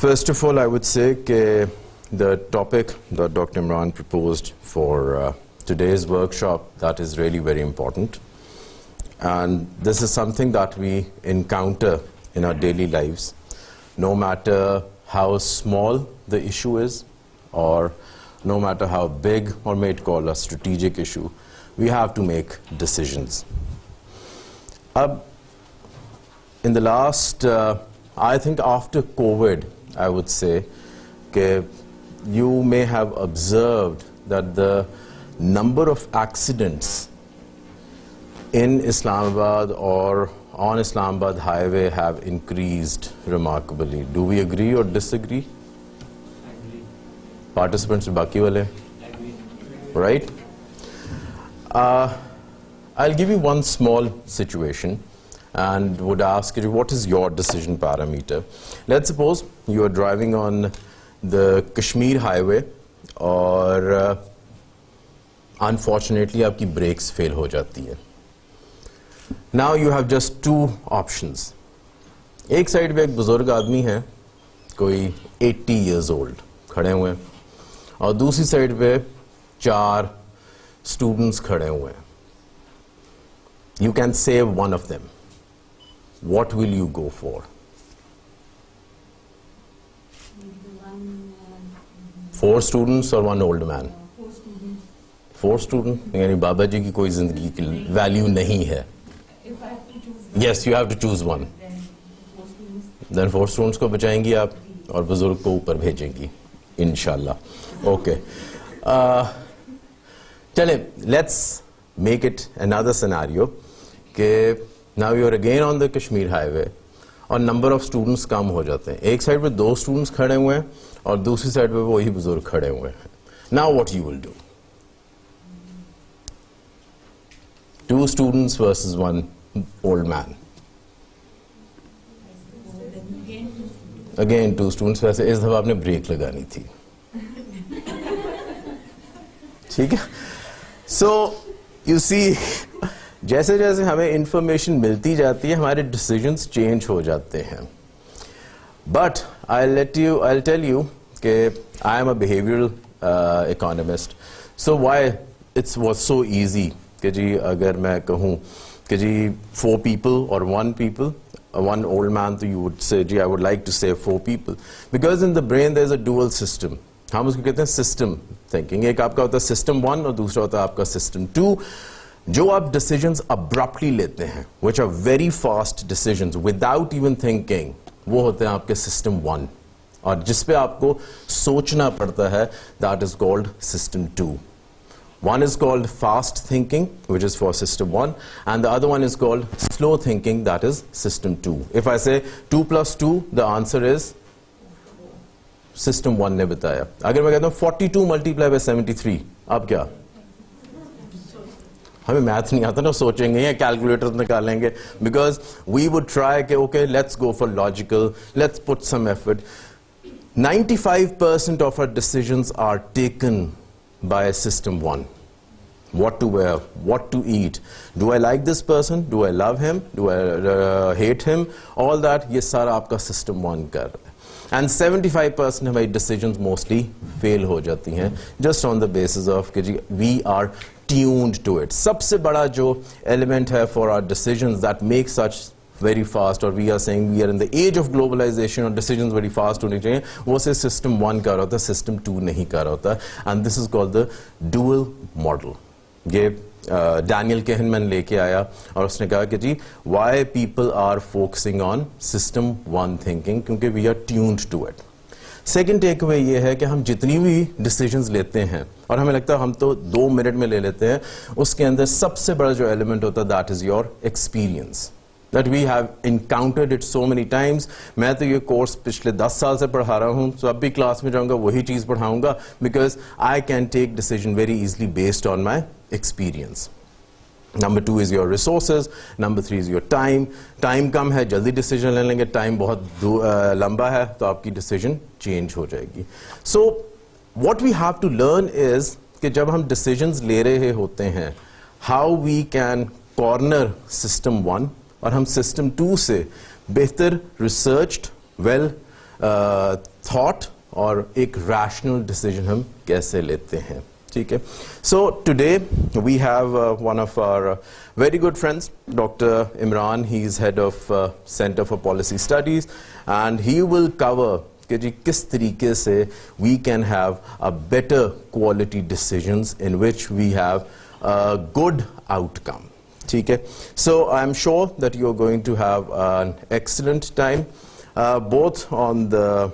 First of all, I would say that the topic that Dr. Imran proposed for today's workshop, that is really very important. And this is something that we encounter in our daily lives, no matter how small the issue is, or no matter how big or may it call a strategic issue, we have to make decisions. In the last, I think after COVID, I would say, you may have observed that the number of accidents in Islamabad or on Islamabad highway have increased remarkably. Do we agree or disagree? Agree. Participants, baki wale? Agree. Right? I'll give you one small situation and would ask you, what is your decision parameter? Let's suppose you are driving on the Kashmir highway और unfortunately आपकी brakes fail हो जाती है. Now you have just two options. एक side पे एक बुजुर्ग आदमी है, कोई 80 years old खड़े हुए हैं, और दूसरी साइड पे 4 students खड़े हुए हैं. You can save one of them. What will you go for? 4 students or 1 old man? 4 students. 4 students? यानी बाबा जी की कोई जिंदगी की वैल्यू नहीं है. If I have to choose. Yes, you have to choose one. Then 4 students. Then 4 students को बचाएंगी आप और बुजुर्ग को ऊपर भेजेंगी, इंशाल्लाह. Okay. चले, let's make it another scenario कि now you are again on the Kashmir highway और number of students कम हो जाते हैं. एक साइड पे 2 students खड़े हुए हैं और दूसरी साइड पे वही बुजुर्ग खड़े हुए हैं. Now what you will do? 2 students versus 1 old man. Again 2 students. वैसे इस दफा आपने ब्रेक लगानी थी. ठीक है? So you see, जैसे जैसे हमें इंफॉर्मेशन मिलती जाती है, हमारे डिसीजंस चेंज हो जाते हैं. बट I'll tell you कि I am a behavioral economist. So why it was so easy कि जी अगर मैं कहूँ कि जी 4 people or 1 people, 1 old man, तो you would say ji I would like to say 4 people, because in the brain there is a dual system. हम उसको कहते हैं सिस्टम थिंकिंग. एक आपका होता है सिस्टम 1 और दूसरा होता है आपका सिस्टम 2. जो आप डिसीजंस अब्रप्टली लेते हैं, which are very fast decisions without even thinking, वो होते हैं आपके सिस्टम 1, और जिस पे आपको सोचना पड़ता है, that is called system 2. One is called fast thinking, which is for system 1, and the other one is called slow thinking, that is system 2. If I say 2 plus 2, the answer is system 1 ने बताया. अगर मैं कहता हूँ 42 multiplied by 73, अब क्या? हमें math नहीं आता ना, सोचेंगे या कैलकुलेटर निकालेंगे, बिकॉज वी वुड ट्राई के okay let's go for logical, let's put some effort. 95% of our decisions are taken by system 1. What to wear, what to eat, do I like this person, do I love him, do I hate him, all that, ये सारा आपका system 1 कर रहा है. And 75% हमारी decisions mostly fail हो जाती हैं just on the basis of कि we are tuned to it. सबसे बड़ा जो element है for our decisions that make such very fast, or we are saying we are in the age of globalization और decisions very fast होने चाहिए, वो से system 1 कर रहा होता है, system 2 नहीं कर रहा होता. And this is called the dual model. ये डैनियल कहनमैन लेके आया और उसने कहा कि जी why people are focusing on system 1 thinking, क्योंकि we are tuned to it. Second takeaway ये है कि हम जितनी भी डिसीजंस लेते हैं और हमें लगता है हम तो 2 मिनट में ले लेते हैं, उसके अंदर सबसे बड़ा जो एलिमेंट होता है that is your experience, that we have encountered it so many times. मैं तो ये कोर्स पिछले 10 साल से पढ़ा रहा हूँ, तो अब भी क्लास में जाऊँगा वही चीज़ पढ़ाऊँगा, because I can take decision very easily based on my experience. Number 2 is your resources. Number 3 is your time. Time कम है, जल्दी डिसीजन ले लेंगे. टाइम बहुत लंबा है तो आपकी डिसीजन चेंज हो जाएगी. So what we have to learn is कि जब हम डिसीजंस ले रहे होते हैं, how we can corner system 1 और हम सिस्टम 2 से बेहतर रिसर्च्ड, वेल थॉट और एक रैशनल डिसीजन हम कैसे लेते हैं. ठीक है. So today we have one of our very good friends, Dr. Imran. He is head of Center for Policy Studies, and he will cover कि जी किस तरीके से we can have a better quality decisions in which we have a good outcome. ठीक है. So I'm sure that you're going to have an excellent time, both on the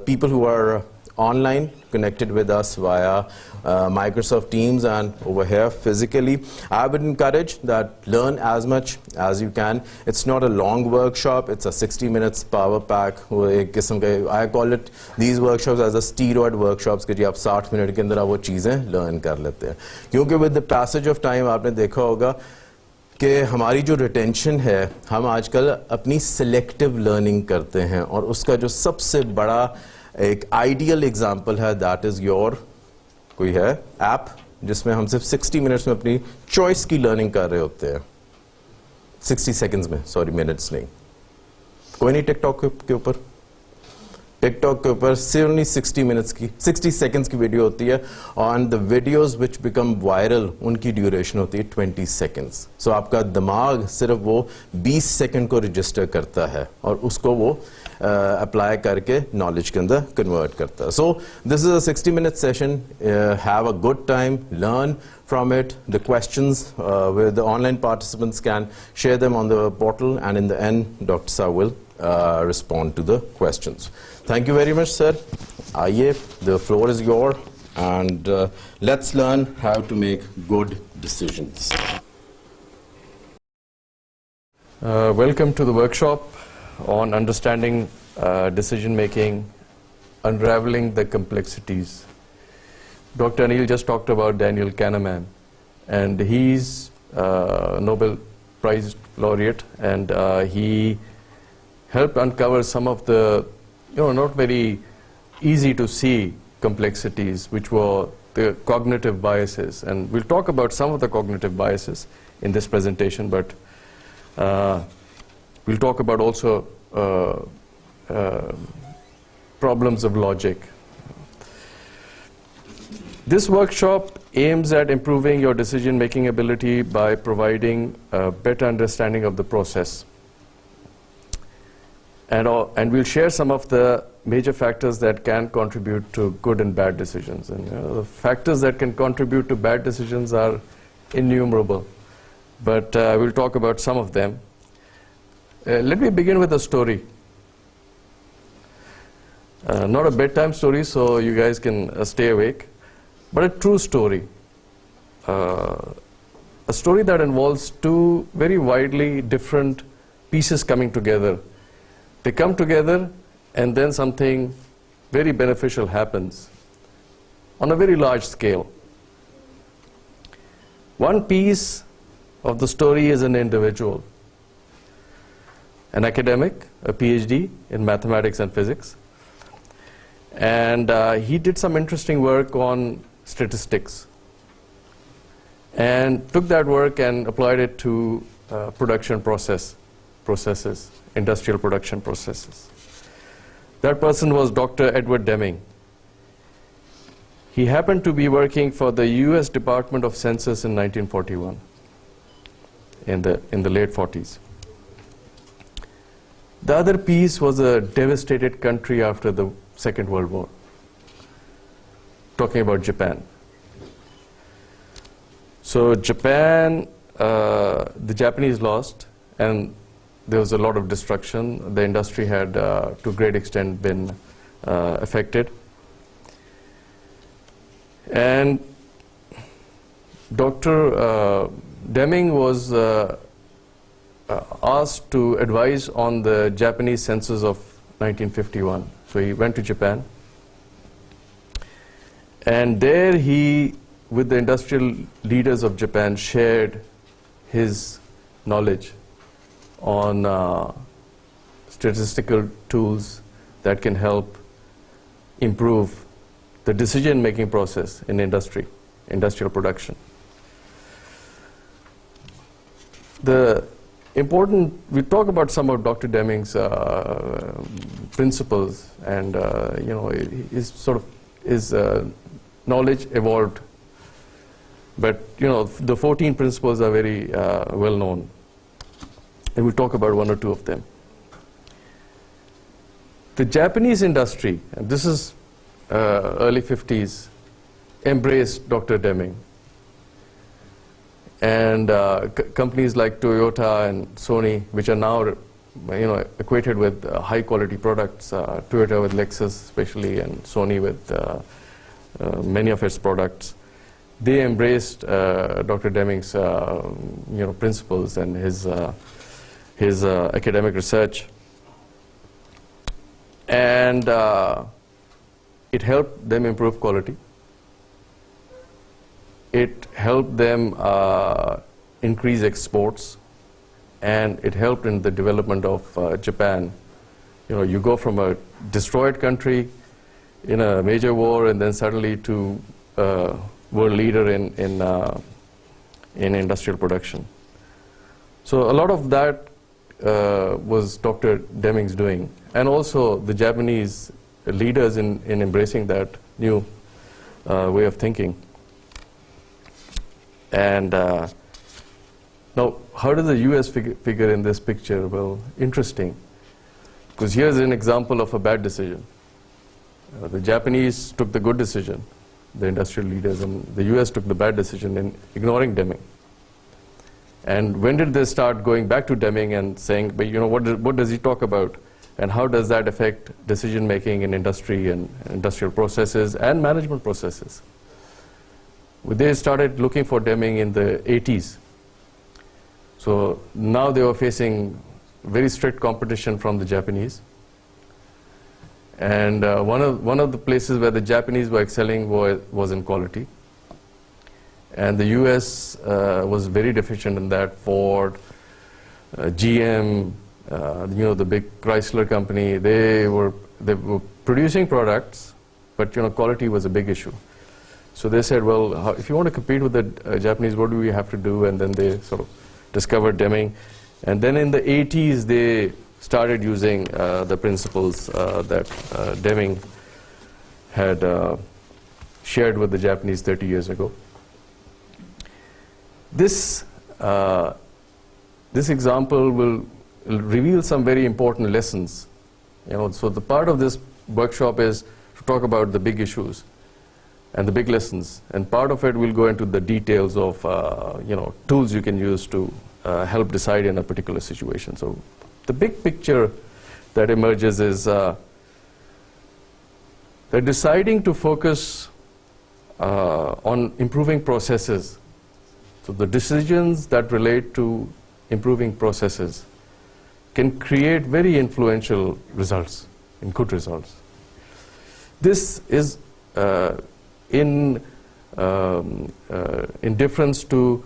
people who are online connected with us via Microsoft Teams and over here physically. I would encourage that learn as much as you can. It's not a long workshop, it's a 60 minutes power pack. I call it these workshops as a steroid workshops कि जी आप 60 minute के अंदर आप वो चीज़ें learn कर लेते हैं. क्योंकि with the passage of time आपने देखा होगा कि हमारी जो रिटेंशन है, हम आजकल अपनी सिलेक्टिव लर्निंग करते हैं, और उसका जो सबसे बड़ा एक आइडियल एग्जाम्पल है, दैट इज योर कोई है ऐप जिसमें हम सिर्फ 60 मिनट्स में अपनी चॉइस की लर्निंग कर रहे होते हैं. 60 सेकंड्स में, सॉरी मिनट्स नहीं. कोई नहीं टिकटॉक के ऊपर, टिकटॉक के ऊपर सिर्फ 60 सेकंड्स की वीडियो होती है, और the videos which become viral उनकी ड्यूरेशन होती है 20 सेकंड्स. सो आपका दिमाग सिर्फ वो 20 सेकंड को रजिस्टर करता है और उसको वो अप्लाई करके नॉलेज के अंदर कन्वर्ट करता है. So this is a 60 minute session. Have a good time, learn from it. The questions with the online participants can share them on the portal, and in the end Dr. Sir will respond to the questions. Thank you very much, sir. Aye, the floor is yours, and let's learn how to make good decisions. Welcome to the workshop on understanding decision making, unraveling the complexities. Dr. Anil just talked about Daniel Kahneman, and he's Nobel Prize laureate, and he helped uncover some of the, not very easy to see complexities, which were the cognitive biases. And we'll talk about some of the cognitive biases in this presentation, but we'll talk about also problems of logic. This workshop aims at improving your decision-making ability by providing a better understanding of the process. And we'll share some of the major factors that can contribute to good and bad decisions. And the factors that can contribute to bad decisions are innumerable, but we'll talk about some of them. Let me begin with a story. Not a bedtime story, so you guys can stay awake. But a true story, a story that involves two very widely different pieces coming together. They come together, and then something very beneficial happens on a very large scale. One piece of the story is an individual, an academic, a PhD in mathematics and physics, and he did some interesting work on statistics, and took that work and applied it to production processes, industrial production processes. That person was Dr. Edward Deming. He happened to be working for the US Department of Census in 1941, in the late 40s. The other piece was a devastated country after the Second World War. Talking about Japan. So Japan, the Japanese lost, and there was a lot of destruction. The industry had, to a great extent, been affected. And Dr. Deming was asked to advise on the Japanese census of 1951. So he went to Japan. And there he, with the industrial leaders of Japan, shared his knowledge on statistical tools that can help improve the decision-making process in industrial production. The important, we talk about some of Dr. Deming's principles, and his knowledge evolved. But the 14 principles are very well known, and we'll talk about one or two of them. The Japanese industry, and this is early 50s, embraced Dr. Deming. And companies like Toyota and Sony, which are now equated with high quality products, Toyota with Lexus especially, and Sony with many of its products, they embraced Dr. Deming's principles and his academic research. And it helped them improve quality. It helped them increase exports, and it helped in the development of Japan. You go from a destroyed country in a major war, and then suddenly to world leader in industrial production. So a lot of that was Dr. Deming's doing, and also the Japanese leaders in embracing that new way of thinking. And now, how does the US figure in this picture? Well, interesting, because here's an example of a bad decision. The Japanese took the good decision, the industrial leaders, and the US took the bad decision in ignoring Deming. And when did they start going back to Deming and saying, but what does he talk about? And how does that affect decision making in industry and industrial processes and management processes? They started looking for Deming in the 80s. So now they were facing very strict competition from the Japanese. And one of the places where the Japanese were excelling was in quality. And the US was very deficient in that. Ford, GM, the big Chrysler company, they were producing products, but quality was a big issue. So they said, well, if you want to compete with the Japanese, what do we have to do? And then they sort of discovered Deming. And then in the 80s, they started using the principles that Deming had shared with the Japanese 30 years ago. This example will reveal some very important lessons. So the part of this workshop is to talk about the big issues and the big lessons, and part of it will go into the details of tools you can use to help decide in a particular situation. So the big picture that emerges is that deciding to focus on improving processes. So the decisions that relate to improving processes can create very influential results, and good results. This is in difference to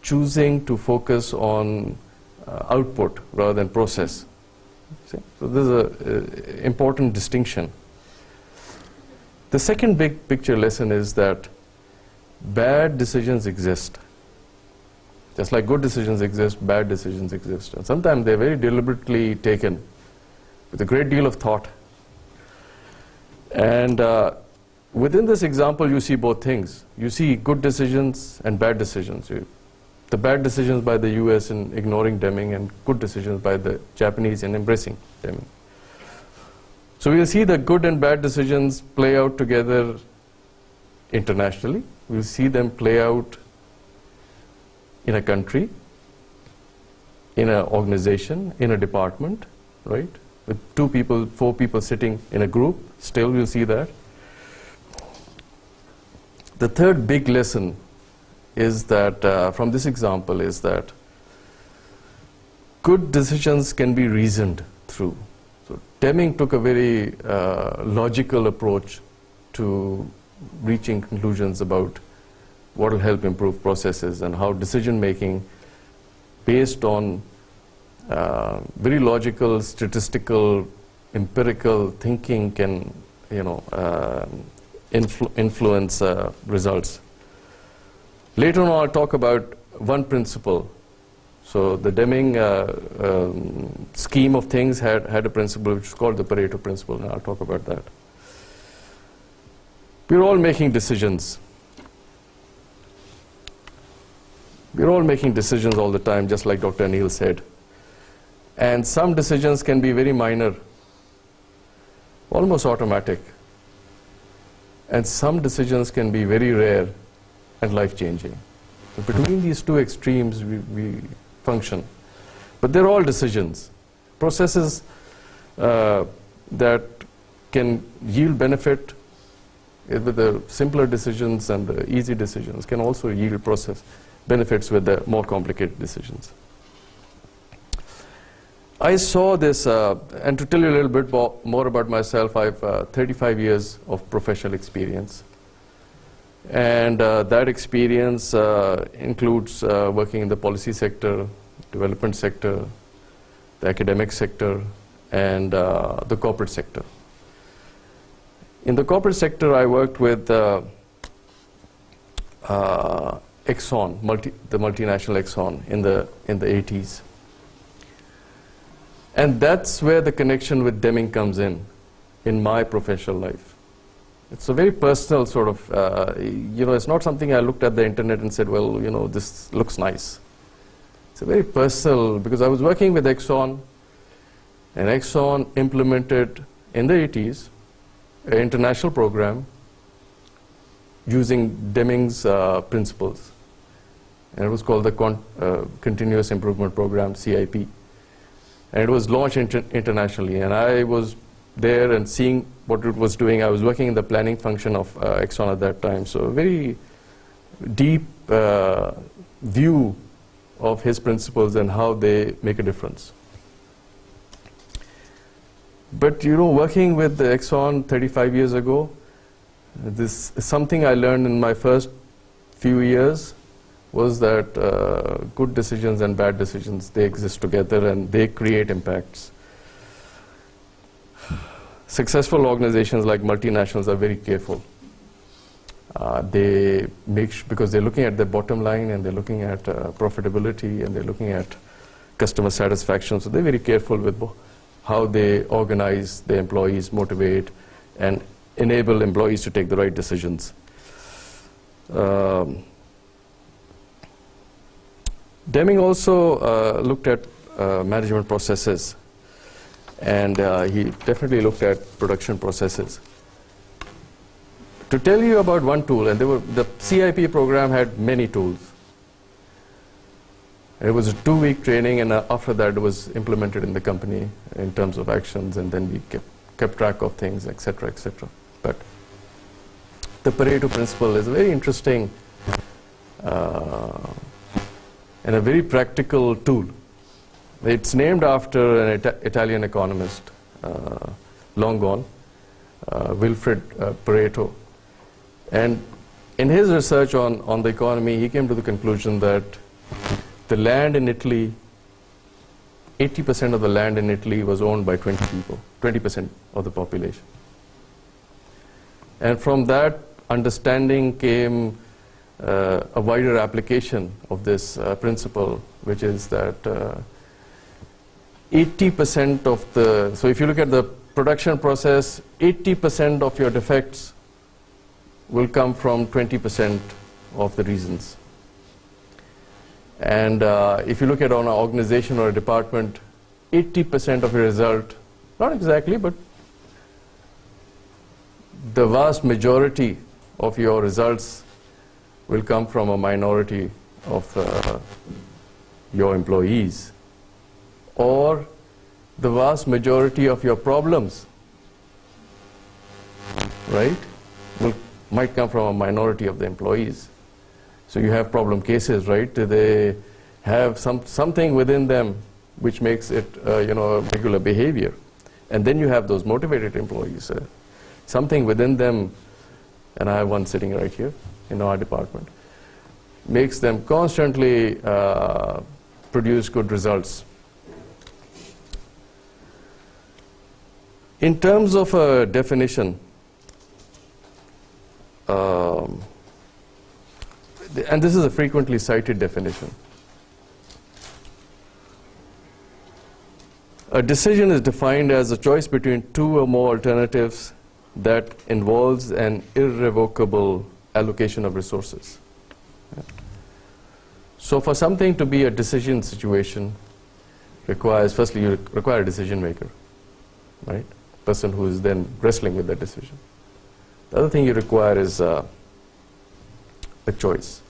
choosing to focus on output rather than process. See? So this is an important distinction. The second big picture lesson is that bad decisions exist. Just like good decisions exist, bad decisions exist. And sometimes they're very deliberately taken with a great deal of thought. And within this example, you see both things. You see good decisions and bad decisions. The bad decisions by the US in ignoring Deming, and good decisions by the Japanese in embracing Deming. So we'll see the good and bad decisions play out together internationally. We'll see them play out in a country, in an organization, in a department, right? With 2 people, 4 people sitting in a group, still we'll see that. The third big lesson is that, from this example, is that good decisions can be reasoned through. So Deming took a very logical approach to reaching conclusions about what will help improve processes and how decision making based on very logical, statistical, empirical thinking can influence results. Later on I'll talk about one principle So the Deming scheme of things had a principle which is called the Pareto principle, and I'll talk about that. We're all making decisions. We're all making decisions all the time, just like Dr. Anil said. And some decisions can be very minor, almost automatic. And some decisions can be very rare and life-changing. So between these two extremes, we function. But they're all decisions. Processes that can yield benefit with the simpler decisions and the easy decisions can also yield benefits with the more complicated decisions. I saw this, and to tell you a little bit more about myself, I have 35 years of professional experience. And that experience includes working in the policy sector, development sector, the academic sector, and the corporate sector. In the corporate sector, I worked with Exxon, the multinational Exxon, in the 80s. And that's where the connection with Deming comes in my professional life. It's a very personal sort of, it's not something I looked at the internet and said, well, this looks nice. It's a very personal, because I was working with Exxon, and Exxon implemented in the 80s an international program using Deming's principles. And it was called the Continuous Improvement Program, CIP. And it was launched internationally. And I was there and seeing what it was doing. I was working in the planning function of Exxon at that time. So a very deep view of his principles and how they make a difference. But working with the Exxon 35 years ago, this is something I learned in my first few years, was that good decisions and bad decisions, they exist together and they create impacts. Successful organizations like multinationals are very careful. They because they're looking at the bottom line, and they're looking at profitability, and they're looking at customer satisfaction. So they're very careful with how they organize their employees, motivate, and enable employees to take the right decisions. Deming also looked at management processes, and he definitely looked at production processes. To tell you about one tool, and the CIP program had many tools. It was a 2-week training, and after that it was implemented in the company in terms of actions, and then we kept track of things, etc., etc. But the Pareto principle is a very interesting and a very practical tool. It's named after an Italian economist, long gone, Wilfred Pareto. And in his research on the economy, he came to the conclusion that the land in Italy, 80% of the land in Italy was owned by 20 people, 20% of the population. And from that understanding came a wider application of this principle, which is that 80% of so if you look at the production process, 80% of your defects will come from 20% of the reasons. And if you look at an organization or a department, 80% of your result, not exactly, but the vast majority of your results will come from a minority of your employees, or the vast majority of your problems, right, might come from a minority of the employees. So you have problem cases, right? They have something within them which makes it, a regular behavior, and then you have those motivated employees. Something within them, and I have one sitting right here in our department, makes them constantly produce good results. In terms of a definition, and this is a frequently cited definition, A decision is defined as a choice between two or more alternatives that involves an irrevocable allocation of resources. So for something to be a decision situation requires, firstly, you require a decision maker, right? Person who is then wrestling with that decision. The other thing you require is a choice.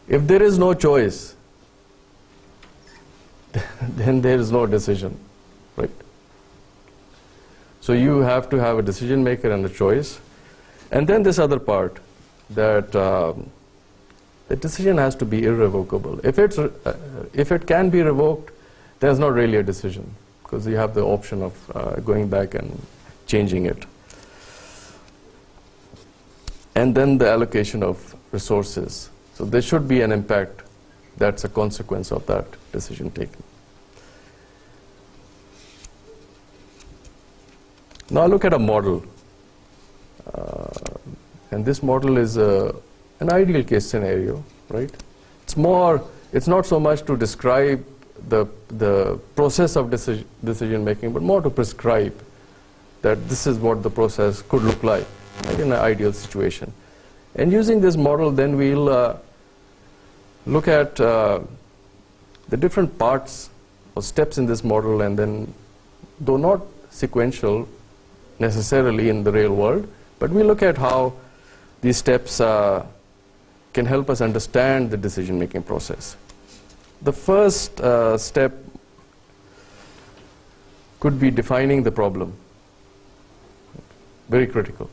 If there is no choice, then there is no decision, right? So you have to have a decision maker and a choice. And then this other part, that the decision has to be irrevocable. If it can be revoked, then it's not really a decision, because you have the option of going back and changing it. And then the allocation of resources. So there should be an impact that's a consequence of that decision taken. Now look at a model. And this model is an ideal case scenario, right? It's not so much to describe the process of decision making, but more to prescribe that this is what the process could look like, right, in an ideal situation. And using this model, then we'll look at the different parts or steps in this model, and then, though not sequential necessarily in the real world, but we look at how these steps can help us understand the decision-making process. The first step could be defining the problem. Very critical.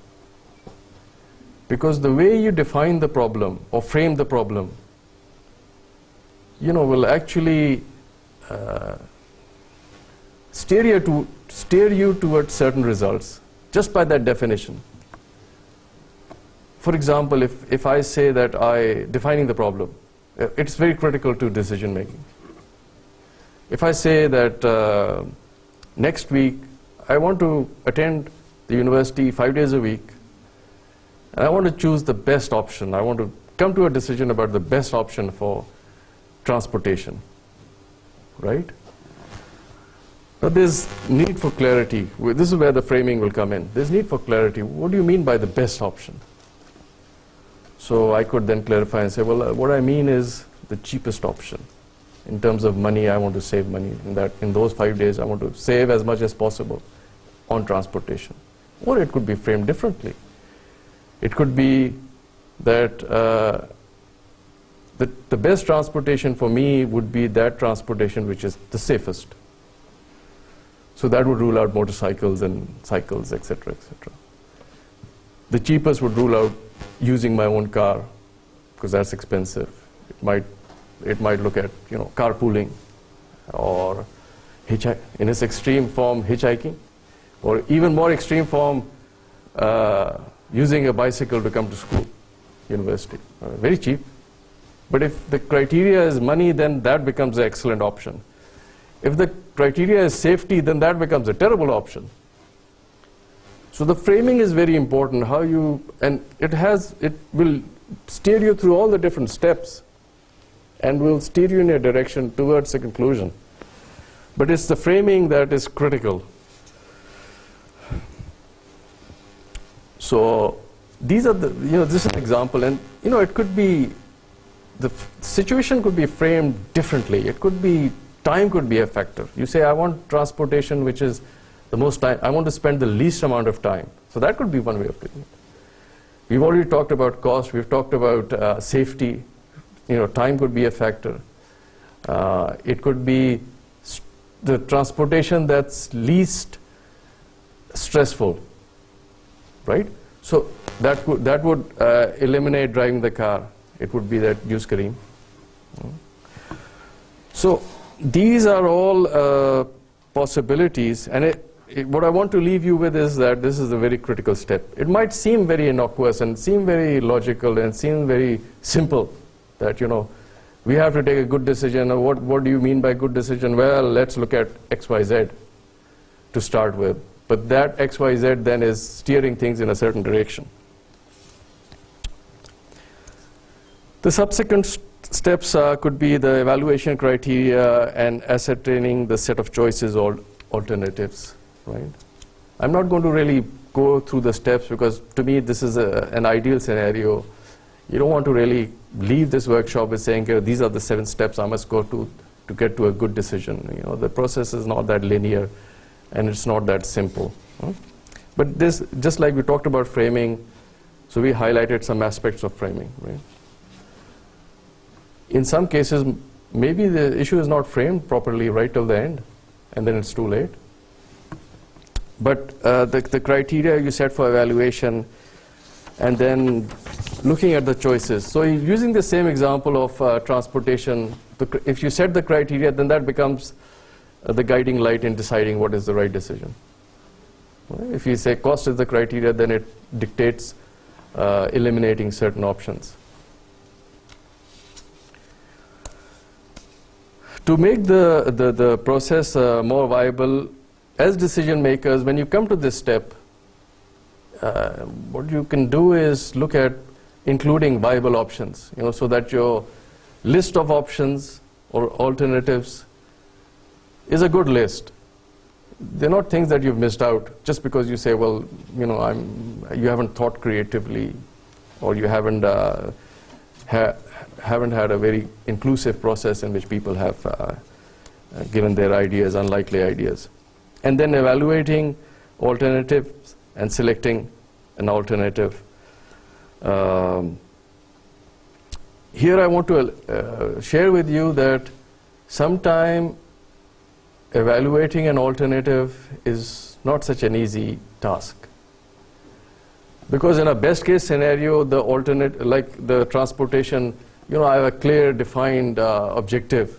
Because the way you define the problem or frame the problem, will actually steer you towards certain results just by that definition. For example, if I say that defining the problem, it's very critical to decision making. If I say that next week I want to attend the university 5 days a week, and I want to choose the best option, I want to come to a decision about the best option for transportation, right? Now there's need for clarity. This is where the framing will come in. There's need for clarity. What do you mean by the best option? So I could then clarify and say, well, what I mean is the cheapest option. In terms of money, I want to save money. In those 5 days, I want to save as much as possible on transportation. Or it could be framed differently. It could be that the best transportation for me would be that transportation which is the safest. So that would rule out motorcycles and cycles, etc., etc. The cheapest would rule out using my own car, because that's expensive. It might look at carpooling, or in its extreme form hitchhiking, or even more extreme form using a bicycle to come to school, university. Very cheap. But if the criteria is money, then that becomes an excellent option. If the criteria is safety, then that becomes a terrible option. So the framing is very important, and it will steer you through all the different steps and will steer you in a direction towards a conclusion. But it's the framing that is critical. So these are this is an example, and it could be, the situation could be framed differently. It could be, time could be a factor. You say, I want transportation which is the most time, I want to spend the least amount of time. So that could be one way of doing it. We've already talked about cost, we've talked about safety. Time could be a factor. It could be the transportation that's least stressful, right? So that would eliminate driving the car. It would be that use Kareem. So these are all possibilities, and what I want to leave you with is that this is a very critical step. It might seem very innocuous and seem very logical and seem very simple, that we have to take a good decision. Or what do you mean by good decision? Well, let's look at XYZ to start with. But that XYZ then is steering things in a certain direction. The subsequent steps could be the evaluation criteria and ascertaining the set of choices or alternatives, right? I'm not going to really go through the steps because to me this is an ideal scenario. You don't want to really leave this workshop with saying, "Okay, these are the 7 steps I must go to get to a good decision." You know, the process is not that linear and it's not that simple. Huh? But this, just like we talked about framing, so we highlighted some aspects of framing, right? In some cases, maybe the issue is not framed properly right till the end, and then it's too late. But the criteria you set for evaluation, and then looking at the choices. So using the same example of transportation, if you set the criteria, then that becomes the guiding light in deciding what is the right decision. Right? If you say cost is the criteria, then it dictates eliminating certain options. To make the process more viable, as decision makers, when you come to this step, what you can do is look at including viable options, you know, so that your list of options or alternatives is a good list. They're not things that you've missed out just because you say, well, you know, you haven't thought creatively, or you haven't had a very inclusive process in which people have given their ideas, unlikely ideas. And then evaluating alternatives and selecting an alternative. Here I want to share with you that sometime evaluating an alternative is not such an easy task. Because in a best case scenario, the alternate, like the transportation, you know, I have a clear defined objective,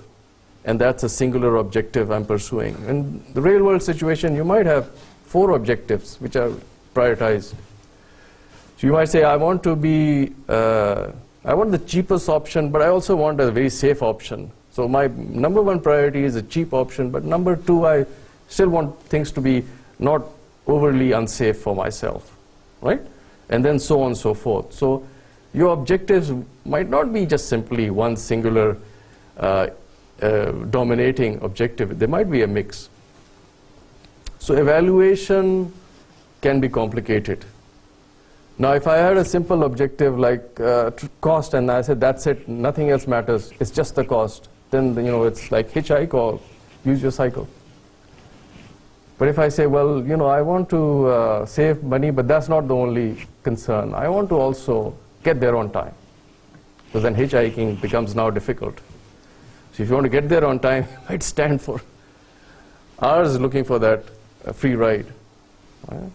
and that's a singular objective I'm pursuing. In the real world situation, you might have 4 objectives which are prioritized. So you might say, I want to be, I want the cheapest option, but I also want a very safe option. So my number 1 priority is a cheap option, but number 2, I still want things to be not overly unsafe for myself, right? And then so on and so forth. So your objectives might not be just simply one singular dominating objective. There might be a mix. So evaluation can be complicated. Now, if I had a simple objective like cost, and I said that's it, nothing else matters, it's just the cost, then you know it's like hitchhike or use your cycle. But if I say, well, you know, I want to save money, but that's not the only concern. I want to also get there on time. So then hitchhiking becomes now difficult. So if you want to get there on time, you might stand for hours looking for that free ride. Right?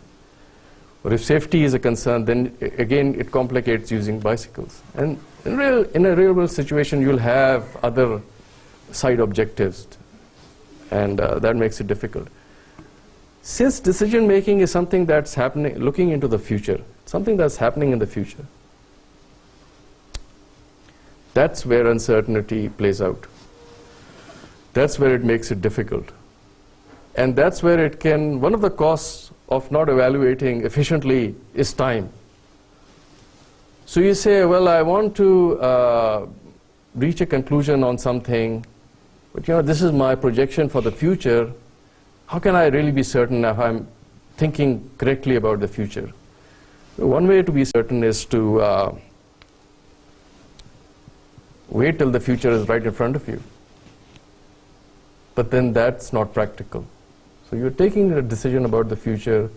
But if safety is a concern, then again it complicates using bicycles. And in a real world situation, you'll have other side objectives, and that makes it difficult. Since decision making is something that's happening, looking into the future, something that's happening in the future, that's where uncertainty plays out. That's where it makes it difficult. And that's where it can, one of the costs of not evaluating efficiently is time. So you say, well, I want to reach a conclusion on something, but you know, this is my projection for the future. How can I really be certain if I'm thinking correctly about the future? One way to be certain is to wait till the future is right in front of you. But then that's not practical. So you're taking a decision about the future,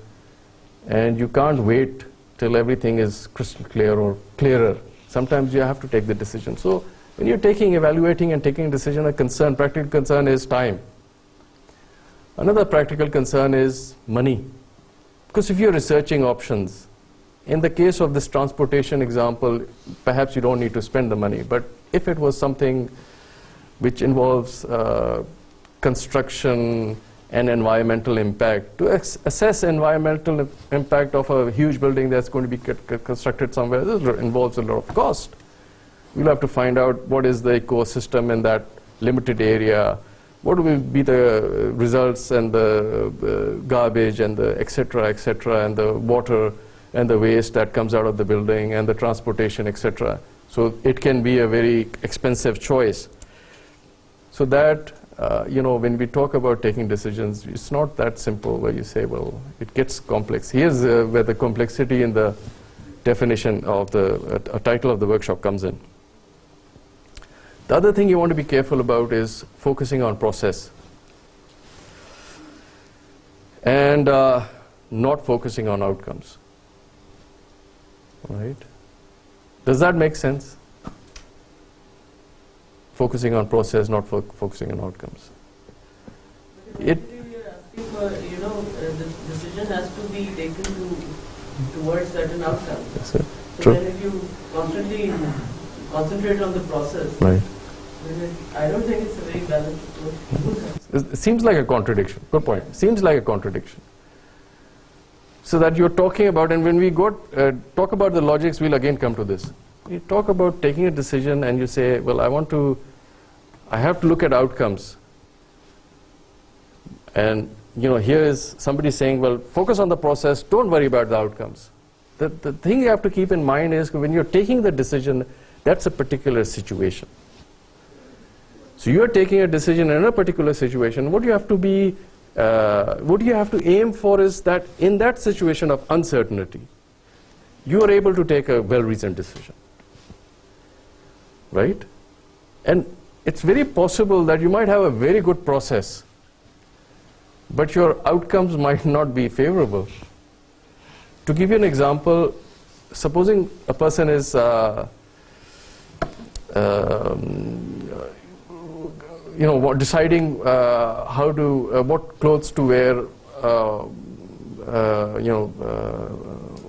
and you can't wait till everything is crystal clear or clearer. Sometimes you have to take the decision. So when you're evaluating and taking a decision, a concern, practical concern is time. Another practical concern is money. Because if you're researching options, in the case of this transportation example, perhaps you don't need to spend the money. But if it was something which involves construction and environmental impact, to assess environmental impact of a huge building that's going to be constructed somewhere, this involves a lot of cost. We'll have to find out what is the ecosystem in that limited area, what will be the results and the garbage and the et cetera, and the water and the waste that comes out of the building and the transportation, etc. So it can be a very expensive choice. So that, when we talk about taking decisions, it's not that simple where you say, well, it gets complex. Here's where the complexity in the definition of the title of the workshop comes in. The other thing you want to be careful about is focusing on process and not focusing on outcomes. Right? Does that make sense? Focusing on process, not focusing on outcomes. If we are asking for, the decision has to be taken towards certain outcomes. That's it. So True. then if you constantly concentrate on the process, Right. then I don't think it's a very balanced approach. It seems like a contradiction. Good point. Seems like a contradiction. So that you're talking about, and when we talk about the logics, we'll again come to this. You talk about taking a decision and you say, well, I have to look at outcomes. And, here is somebody saying, well, focus on the process, don't worry about the outcomes. The thing you have to keep in mind is when you're taking the decision, that's a particular situation. So you're taking a decision in a particular situation. What you have to aim for is that in that situation of uncertainty, you are able to take a well-reasoned decision. Right? And it's very possible that you might have a very good process, but your outcomes might not be favorable. To give you an example, supposing a person is deciding what clothes to wear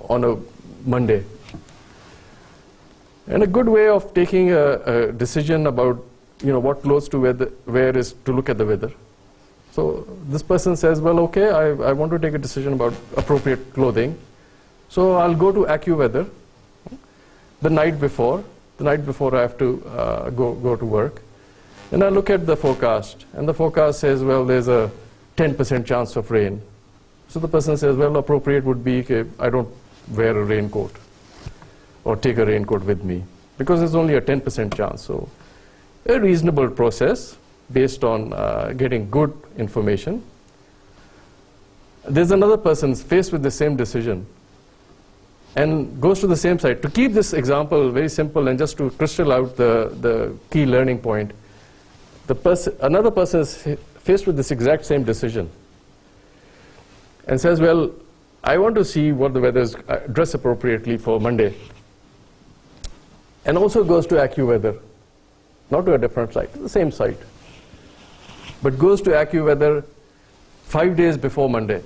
on a Monday. And a good way of taking a decision about what clothes to wear is to look at the weather. So this person says, well, okay, I want to take a decision about appropriate clothing. So I'll go to AccuWeather the night before I have to go to work. And I look at the forecast, and the forecast says, well, there's a 10% chance of rain. So the person says, well, appropriate would be I don't wear a raincoat or take a raincoat with me, because there's only a 10% chance. So a reasonable process based on getting good information. There's another person faced with the same decision and goes to the same site. To keep this example very simple and just to crystal out the key learning point, another person is faced with this exact same decision and says, well, I want to see what the weather is, dress appropriately for Monday. And also goes to AccuWeather, not to a different site, the same site, but goes to AccuWeather 5 days before Monday.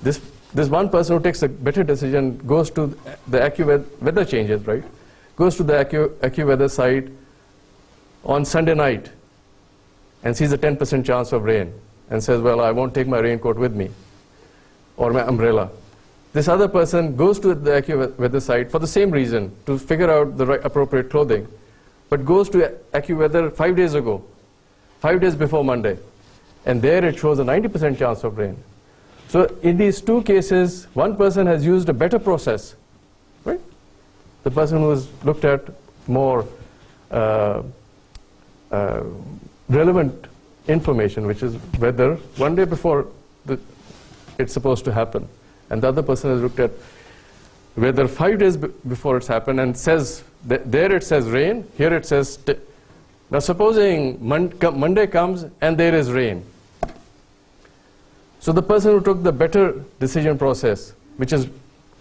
This one person who takes a better decision goes to the AccuWeather changes, right? Goes to the AccuWeather site on Sunday night and sees a 10% chance of rain and says, well, I won't take my raincoat with me or my umbrella. This other person goes to the AccuWeather site for the same reason, to figure out the right appropriate clothing, but goes to AccuWeather 5 days ago, 5 days before Monday, and there it shows a 90% chance of rain. So in these two cases, one person has used a better process, right? The person who has looked at more relevant information, which is weather, 1 day before it's supposed to happen. And the other person has looked at weather 5 days before it's happened and says, there it says rain, here it says, now supposing Monday comes and there is rain. So the person who took the better decision process, which is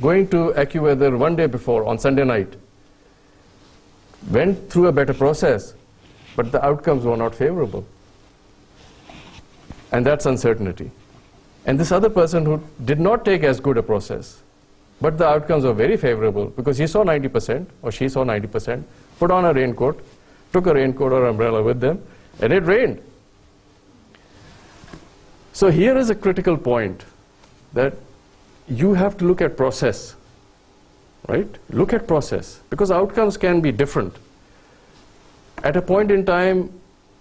going to AccuWeather 1 day before on Sunday night, went through a better process, but the outcomes were not favorable. And that's uncertainty. And this other person who did not take as good a process, but the outcomes were very favorable because he saw 90% or she saw 90%, put on a raincoat, took a raincoat or umbrella with them, and it rained. So here is a critical point, that you have to look at process, right? Look at process, because outcomes can be different at a point in time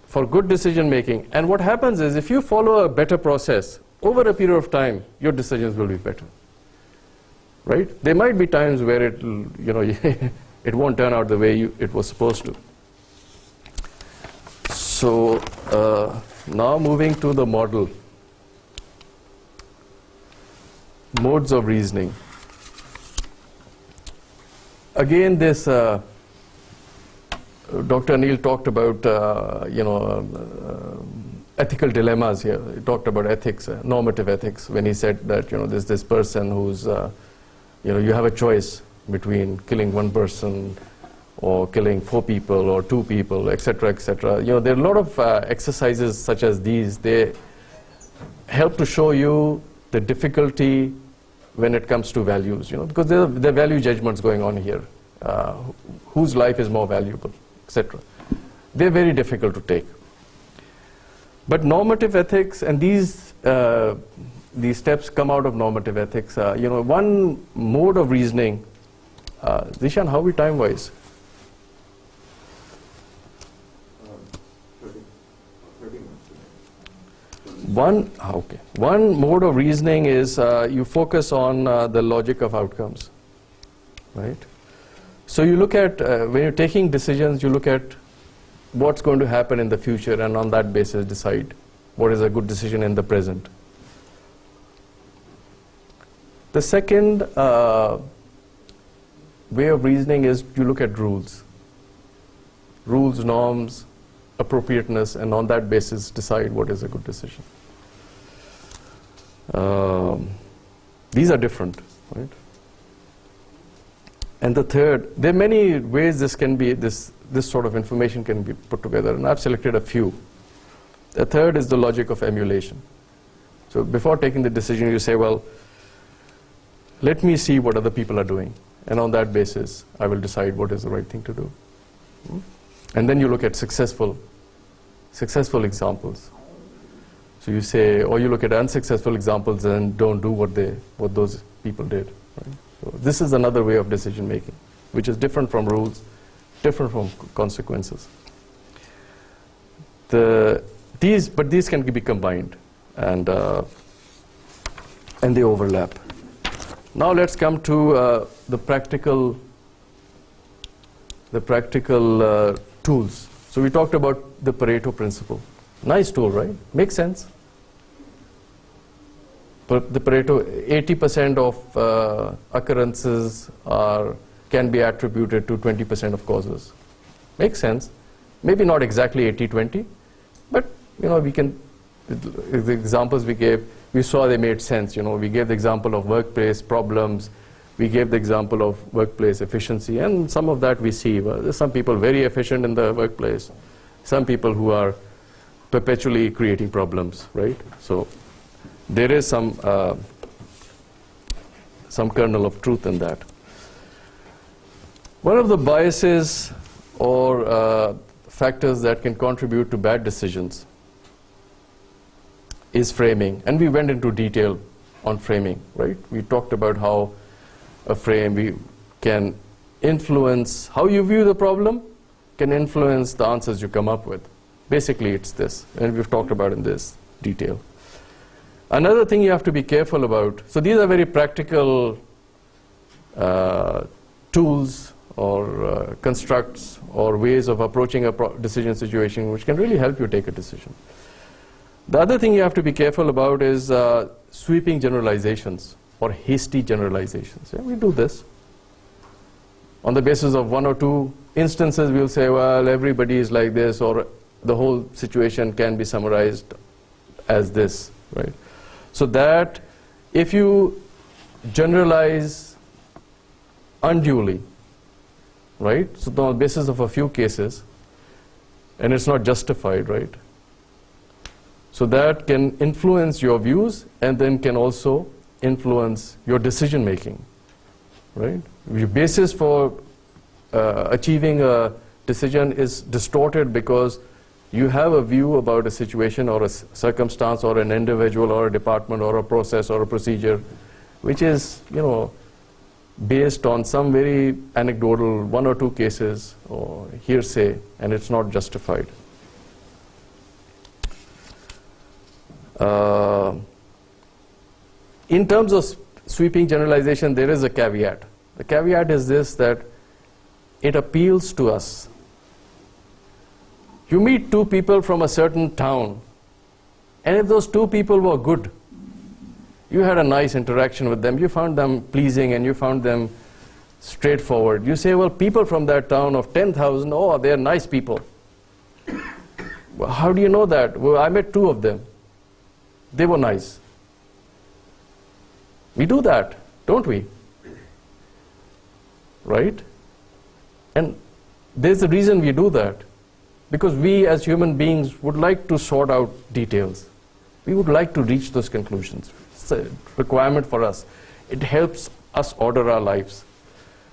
for good decision making. And what happens is, if you follow a better process, over a period of time, your decisions will be better, right? There might be times where it won't turn out the way it was supposed to. So now moving to the model. Modes of reasoning. Again, this Dr. Anil talked about ethical dilemmas here. He talked about ethics, normative ethics, when he said that there's this person who's you have a choice between killing one person or killing 4 people or 2 people, etc., etc. There are a lot of exercises such as these. They help to show you the difficulty when it comes to values, because there are value judgments going on here. Whose life is more valuable, etc. They're very difficult to take. But normative ethics, and these steps come out of normative ethics. One mode of reasoning. Zishan, how are we time-wise? 30 minutes. One mode of reasoning is you focus on the logic of outcomes, right? So you look at, when you're taking decisions, you look at what's going to happen in the future, and on that basis decide what is a good decision in the present. The second way of reasoning is you look at rules, norms, appropriateness, and on that basis decide what is a good decision. These are different, right? And the third, there are many ways this sort of information can be put together, and I've selected a few. The third is the logic of emulation. So before taking the decision, you say, well, let me see what other people are doing, and on that basis, I will decide what is the right thing to do. And then you look at successful examples. So you say, or you look at unsuccessful examples and don't do what those people did. Right? So this is another way of decision making, which is different from rules, different from consequences. These can be combined, and they overlap. Now let's come to the practical tools. So we talked about the Pareto principle. Nice tool, right? Makes sense. But the Pareto, 80% of occurrences can be attributed to 20% of causes. Makes sense. Maybe not exactly 80-20, but we can. The examples we gave, we saw they made sense. We gave the example of workplace problems. We gave the example of workplace efficiency, and some of that we see. Well, there's some people very efficient in the workplace, some people who are perpetually creating problems, right? So there is some kernel of truth in that. One of the biases or factors that can contribute to bad decisions is framing, and we went into detail on framing, right? We talked about how a frame can influence how you view the problem, can influence the answers you come up with. Basically, it's this, and we've talked about in this detail. Another thing you have to be careful about, so these are very practical tools or constructs or ways of approaching a decision situation which can really help you take a decision. The other thing you have to be careful about is sweeping generalizations or hasty generalizations. Yeah, we do this. On the basis of 1 or 2 instances, we'll say, well, everybody is like this, or the whole situation can be summarized as this, right? So that if you generalize unduly, right? So on the basis of a few cases, and it's not justified, right? So that can influence your views and then can also influence your decision making, right? Your basis for achieving a decision is distorted because you have a view about a situation or a circumstance or an individual or a department or a process or a procedure which is, based on some very anecdotal 1 or 2 cases or hearsay, and it's not justified. In terms of sweeping generalization, there is a caveat. The caveat is this, that it appeals to us. You meet two people from a certain town, and if those two people were good, you had a nice interaction with them, you found them pleasing and you found them straightforward. You say, well, people from that town of 10,000, oh, they're nice people. Well, how do you know that? Well, I met two of them. They were nice. We do that, don't we? Right? And there's a reason we do that. Because we as human beings would like to sort out details. We would like to reach those conclusions. It's a requirement for us. It helps us order our lives.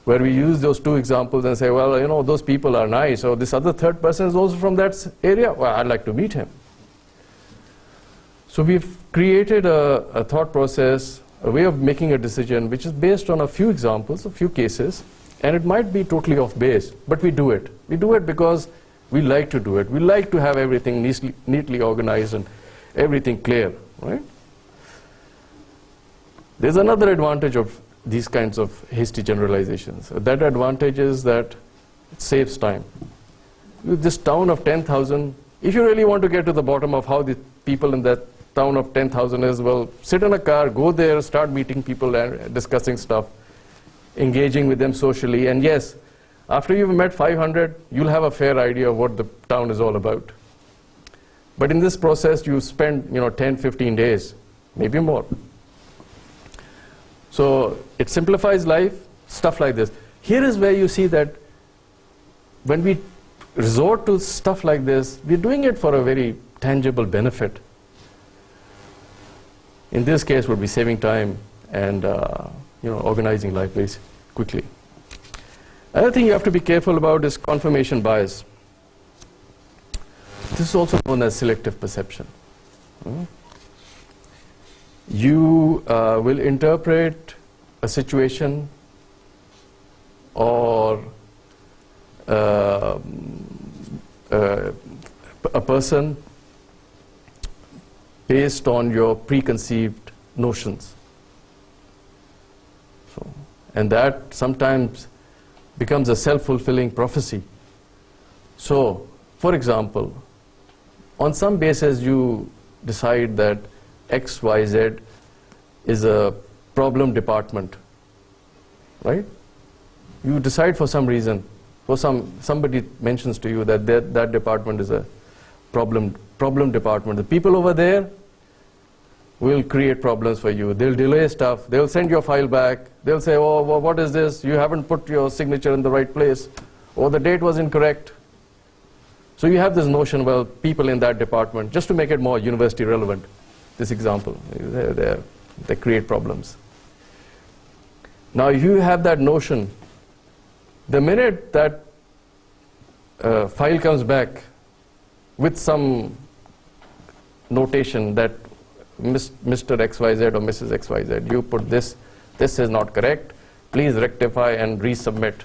Where we use those two examples and say, well, you know, those people are nice, or this other third person is also from that area, well, I'd like to meet him. So we've created a thought process, a way of making a decision which is based on a few examples, a few cases, and it might be totally off base, but we do it. We do it because we like to do it. We like to have everything neatly organized and everything clear, right? There's another advantage of these kinds of hasty generalizations. That advantage is that it saves time. With this town of 10,000, if you really want to get to the bottom of how the people in that town of 10,000 is, well, sit in a car, go there, start meeting people and discussing stuff, engaging with them socially, and yes, after you've met 500, you'll have a fair idea of what the town is all about. But in this process, you spend 10, 15 days, maybe more. So it simplifies life, stuff like this. Here is where you see that when we resort to stuff like this, we're doing it for a very tangible benefit. In this case, would be saving time and organizing life very quickly. Another thing you have to be careful about is confirmation bias. This is also known as selective perception. You will interpret a situation or a person based on your preconceived notions. And that sometimes becomes a self-fulfilling prophecy. So, for example, on some basis you decide that XYZ is a problem department, right? You decide for some reason, somebody mentions to you that that department is a problem department. The people over there will create problems for you. They'll delay stuff. They'll send your file back. They'll say, oh, well, what is this? You haven't put your signature in the right place. Or the date was incorrect. So you have this notion, well, people in that department, just to make it more university relevant, this example, they create problems. Now you have that notion. The minute that file comes back with some notation that Mr. XYZ or Mrs. XYZ, you put this is not correct, please rectify and resubmit.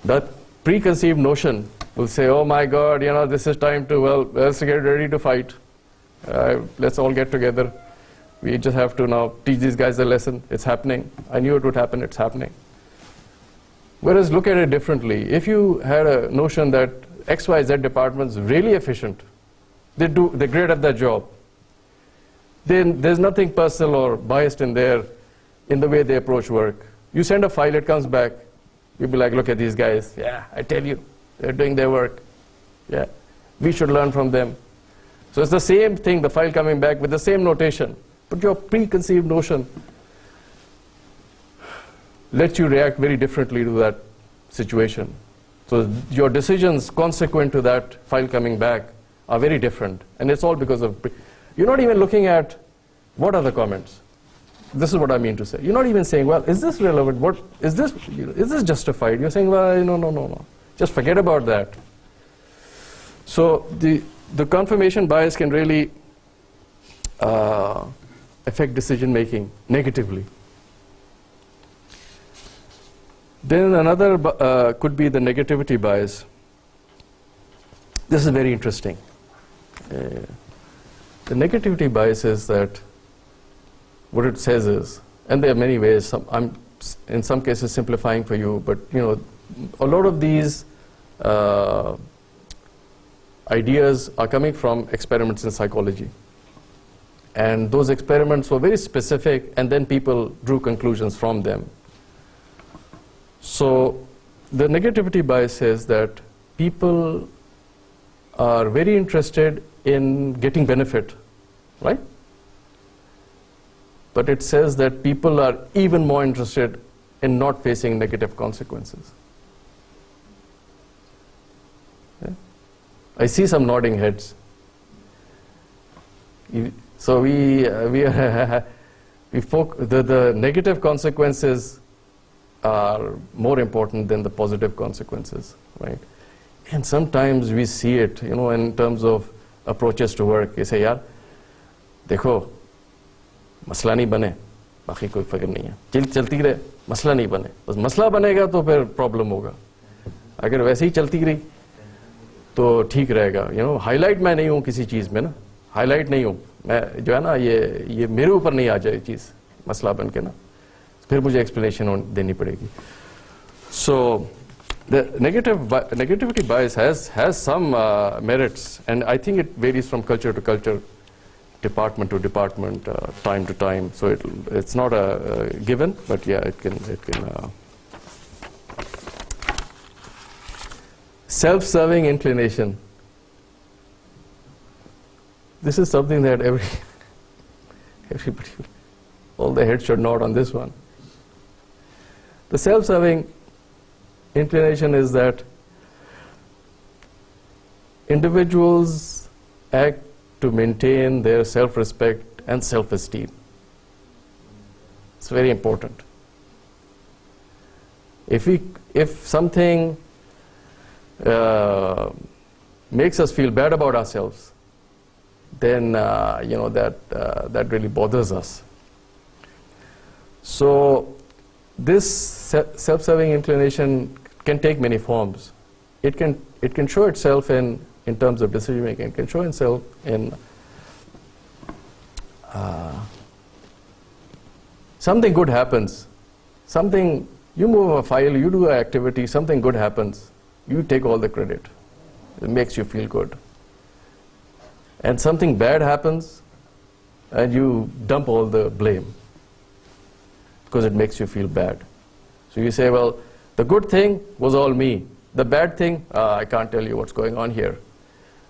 That preconceived notion will say, oh my God, this is time to, let's get ready to fight. Let's all get together. We just have to now teach these guys a lesson. It's happening. I knew it would happen. It's happening. Whereas look at it differently. If you had a notion that XYZ department is really efficient, they're great at their job, then there's nothing personal or biased in the way they approach work. You send a file, it comes back. You'll be like, look at these guys. Yeah, I tell you, they're doing their work. Yeah, we should learn from them. So it's the same thing, the file coming back with the same notation. But your preconceived notion lets you react very differently to that situation. So your decisions consequent to that file coming back are very different. And it's all because of, you're not even looking at what are the comments. This is what I mean to say. You're not even saying, well, is this relevant? Is this justified? You're saying, well, no. Just forget about that. So the confirmation bias can really affect decision making negatively. Then another could be the negativity bias. This is very interesting. The negativity bias is that what it says is, and there are many ways, I'm in some cases simplifying for you, but a lot of these ideas are coming from experiments in psychology. And those experiments were very specific, and then people drew conclusions from them. So the negativity bias says that people are very interested in getting benefit, right? But it says that people are even more interested in not facing negative consequences. Yeah? I see some nodding heads. So the negative consequences are more important than the positive consequences, right? And sometimes we see it, in terms of approaches to work. You say, yaar, dekho, masla nahi bane, baki koi fikr nahi hai. Chalti rahe, masla nahi bane. Bas masla banega to phir problem hoga. Agar वैसे ही चलती रही तो ठीक रहेगा. Highlight मैं नहीं हूँ किसी चीज़ में ना. Highlight नहीं हूँ. मैं जो है ना ये मेरे ऊपर नहीं आ जाए चीज़ मसला बन के ना. फिर मुझे explanation देनी पड़ेगी. So the negativity bias has some merits, and I think it varies from culture to culture, department to department, time to time. So it's not a given, but yeah, it can. Self-serving inclination. This is something that everybody, all the heads should nod on this one. The self-serving inclination is that individuals act to maintain their self-respect and self-esteem. It's very important. If something makes us feel bad about ourselves, then that really bothers us. So this self-serving inclination can take many forms. It can show itself in terms of decision making. It can show itself in something good happens. You move a file, you do an activity, something good happens. You take all the credit. It makes you feel good. And something bad happens, and you dump all the blame because it makes you feel bad. So you say, well, the good thing was all me. The bad thing, I can't tell you what's going on here.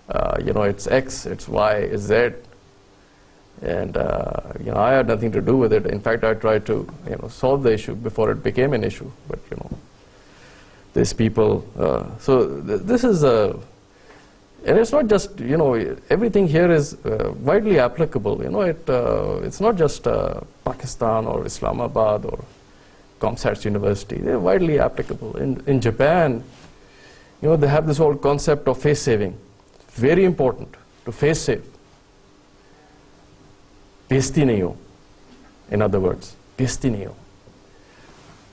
It's X, it's Y, it's Z. And I had nothing to do with it. In fact, I tried to solve the issue before it became an issue. But these people. This is and it's not just everything here is widely applicable. It's not just Pakistan or Islamabad or ComStats University. They're widely applicable. In Japan, they have this whole concept of face saving. Very important to face save. Besti nahi ho. In other words, besti nahi ho.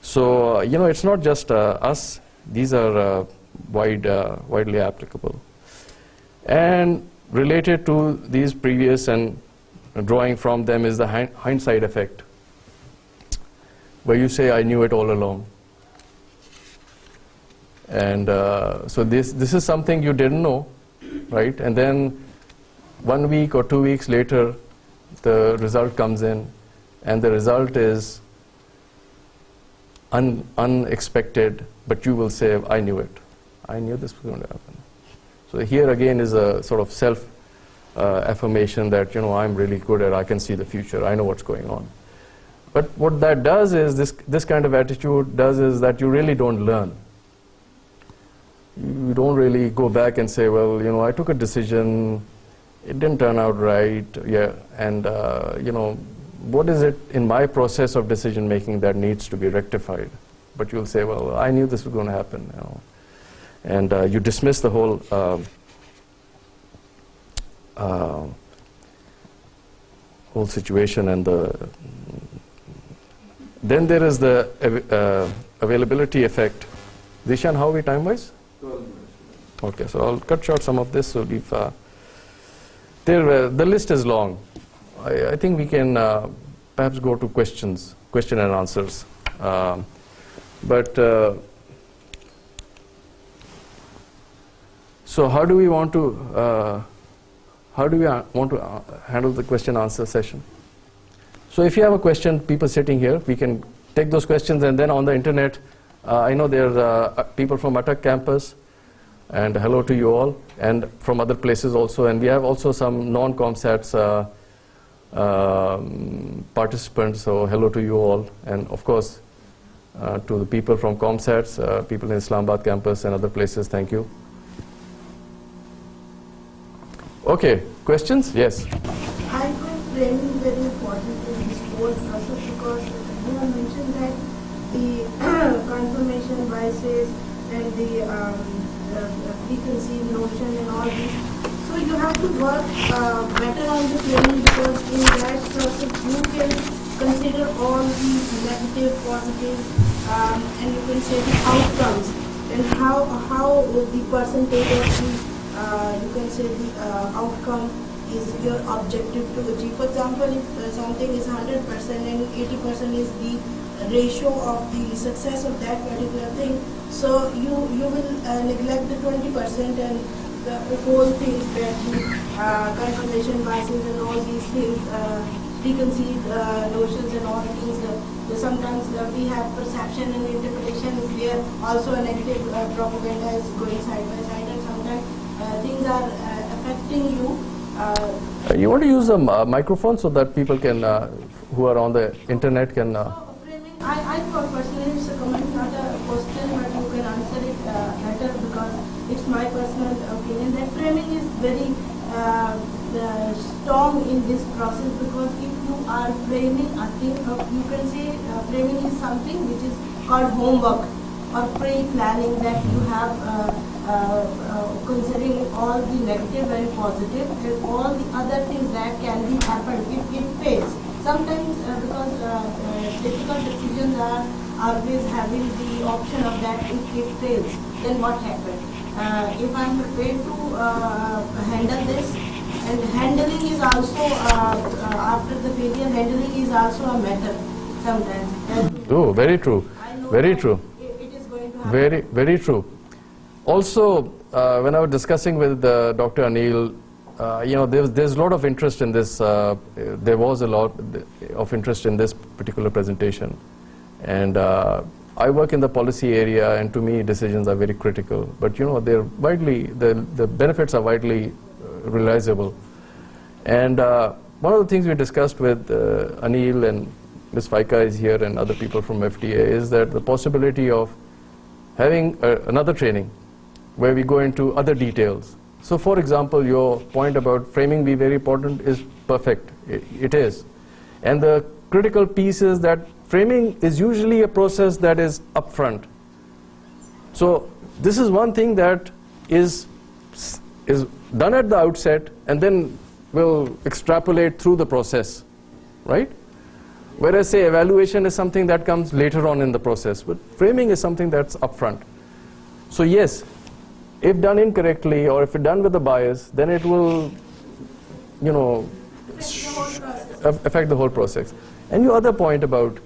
So it's not just us. These are widely applicable. And related to these previous and drawing from them is the hindsight effect, where you say, I knew it all along. And so this is something you didn't know, right? And then 1 week or 2 weeks later, the result comes in, and the result is unexpected, but you will say, I knew it. I knew this was going to happen. So here again is a sort of self-affirmation that, I'm really good at, I can see the future, I know what's going on. But what that does is, this kind of attitude does is that you really don't learn. You don't really go back and say, well, I took a decision, it didn't turn out right, and what is it in my process of decision making that needs to be rectified? But you'll say, well, I knew this was going to happen, and you dismiss the whole whole situation. And then there is the availability effect. Zishan, how are we time-wise? 12 minutes. Okay, so I'll cut short some of this. So leave. The list is long. I think we can perhaps go to question and answers. But So how do we want to handle the question answer session? So if you have a question, people sitting here, we can take those questions, and then on the internet, I know there are people from Attak campus, and hello to you all, and from other places also, and we have also some non-ComSats participants, so hello to you all, and of course to the people from ComSats, people in Islamabad campus and other places, thank you. Okay, questions? Yes. I find framing very important in this whole process because you have mentioned that the confirmation biases and the preconceived notion and all this. So you have to work better on the framing because in that process you can consider all the negative, positive, and you can say the outcomes and how the percentage of the you can say the outcome is your objective to achieve. For example, if something is 100% and 80% is the ratio of the success of that particular thing, so you will neglect the 20% and the whole things that the confirmation biases and all these things, preconceived notions and all things. Sometimes we have perception and interpretation is there. Also, a negative propaganda is going side by side, and sometimes things are affecting you. You want to use a microphone so that people can, who are on the internet can... Framing, I thought personally it's a comment, not a question, but you can answer it better because it's my personal opinion that framing is very strong in this process because if you are framing a thing, you can say framing is something which is called homework or pre-planning that you have considering all the negative and positive and all the other things that can be happened if it fails. Sometimes because difficult decisions are always having the option of that if it fails, then what happens? If I'm prepared to handle this, and handling is also, after the failure, handling is also a matter sometimes. Oh, very true. Very true. It is going to happen. Very true. Also, when I was discussing with Dr. Anil, there's a lot of interest in this. There was a lot of interest in this particular presentation, and I work in the policy area, and to me, decisions are very critical. But they're widely the benefits are widely realizable. And one of the things we discussed with Anil and Ms. Faika is here, and other people from FDA, is that the possibility of having another training where we go into other details. So for example, your point about framing being very important is perfect. It is. And the critical piece is that framing is usually a process that is upfront. So this is one thing that is done at the outset and then will extrapolate through the process, right? Whereas, say, evaluation is something that comes later on in the process, but framing is something that's upfront. So yes, if done incorrectly or if done with a bias, then it will, affect the whole process. And your other point about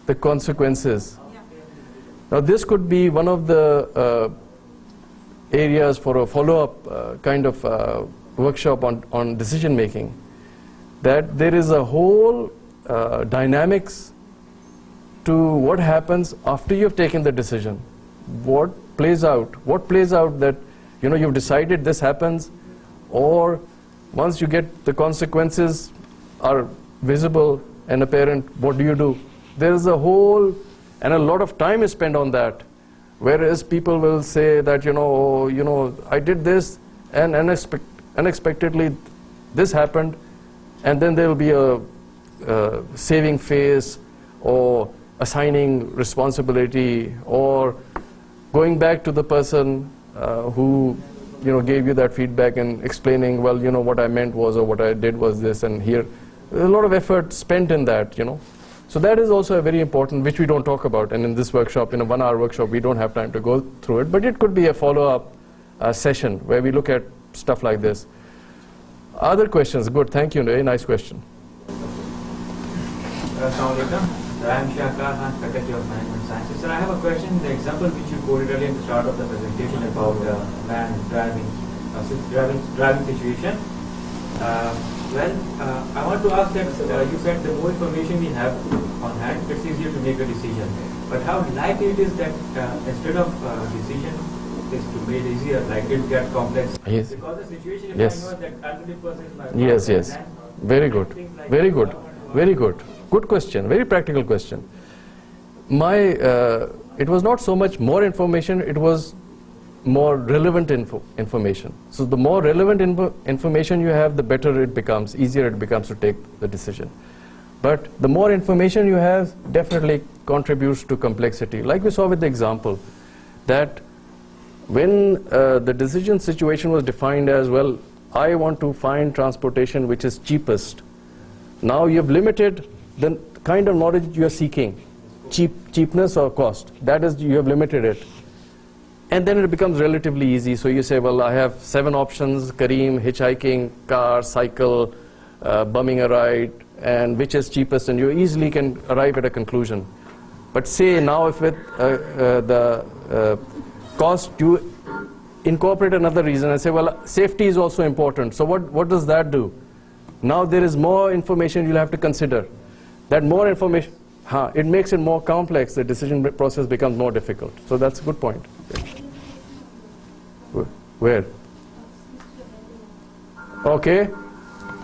the consequences. Now, this could be one of the areas for a follow-up kind of workshop on decision making, that there is a whole dynamics to what happens after you've taken the decision. What plays out that you've decided this happens, or once you get the consequences are visible and apparent, what do? There is a whole and a lot of time is spent on that. Whereas people will say that I did this and unexpectedly this happened, and then there will be a saving face or assigning responsibility or going back to the person who gave you that feedback and explaining, well, what I meant was, or what I did was this, and here there's a lot of effort spent in that. So that is also a very important, which we don't talk about, and in this workshop, in a 1-hour workshop, we don't have time to go through it, but it could be a follow-up session where we look at stuff like this. Other questions? Good, thank you, very nice question. Assalamu alaikum. I'm Shaka Khan, Faculty of Management Sciences. Sir, I have a question. The example which you quoted earlier at the start of the presentation about a man driving situation. I want to ask that you said the more information we have on hand, it's easier to make a decision. But how likely it is that instead of decision is to make it easier, like it get complex? Yes. Because the situation, if Yes. I know that elderly person is my Yes, father, yes. then Very good. things like Very that, good. I want to ask. Very good. Good question. Very practical question. It was not so much more information, it was more relevant information. So the more relevant information you have, the better it becomes, easier it becomes to take the decision. But the more information you have definitely contributes to complexity. Like we saw with the example, that when the decision situation was defined as, well, I want to find transportation which is cheapest. Now you've limited the kind of knowledge you are seeking, cheapness or cost. That is, you have limited it. And then it becomes relatively easy. So you say, well, I have 7 options: Kareem, hitchhiking, car, cycle, bumming a ride, and which is cheapest, and you easily can arrive at a conclusion. But say now if with the cost, you incorporate another reason and say, well, safety is also important. So what does that do? Now there is more information you'll have to consider. That more information, it makes it more complex. The decision process becomes more difficult. So that's a good point. Where? Okay.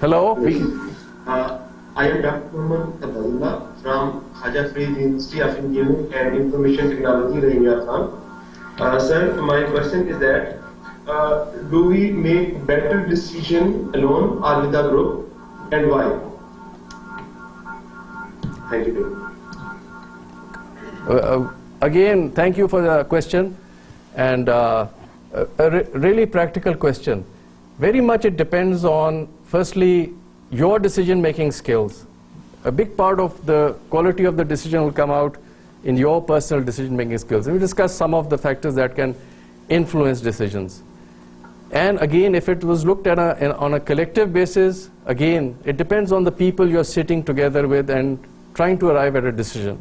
Hello? I am Dr. Muhammad Abdullah from Khaja Farid University of Engineering and Information Technology, Rajasthan. Sir, my question is that do we make better decision alone or with a group, and why? Thank you. Again, thank you for the question, and a really practical question. Very much it depends on, firstly, your decision-making skills. A big part of the quality of the decision will come out in your personal decision-making skills. And we discussed some of the factors that can influence decisions. And again, if it was looked at on a collective basis, again, it depends on the people you're sitting together with and trying to arrive at a decision.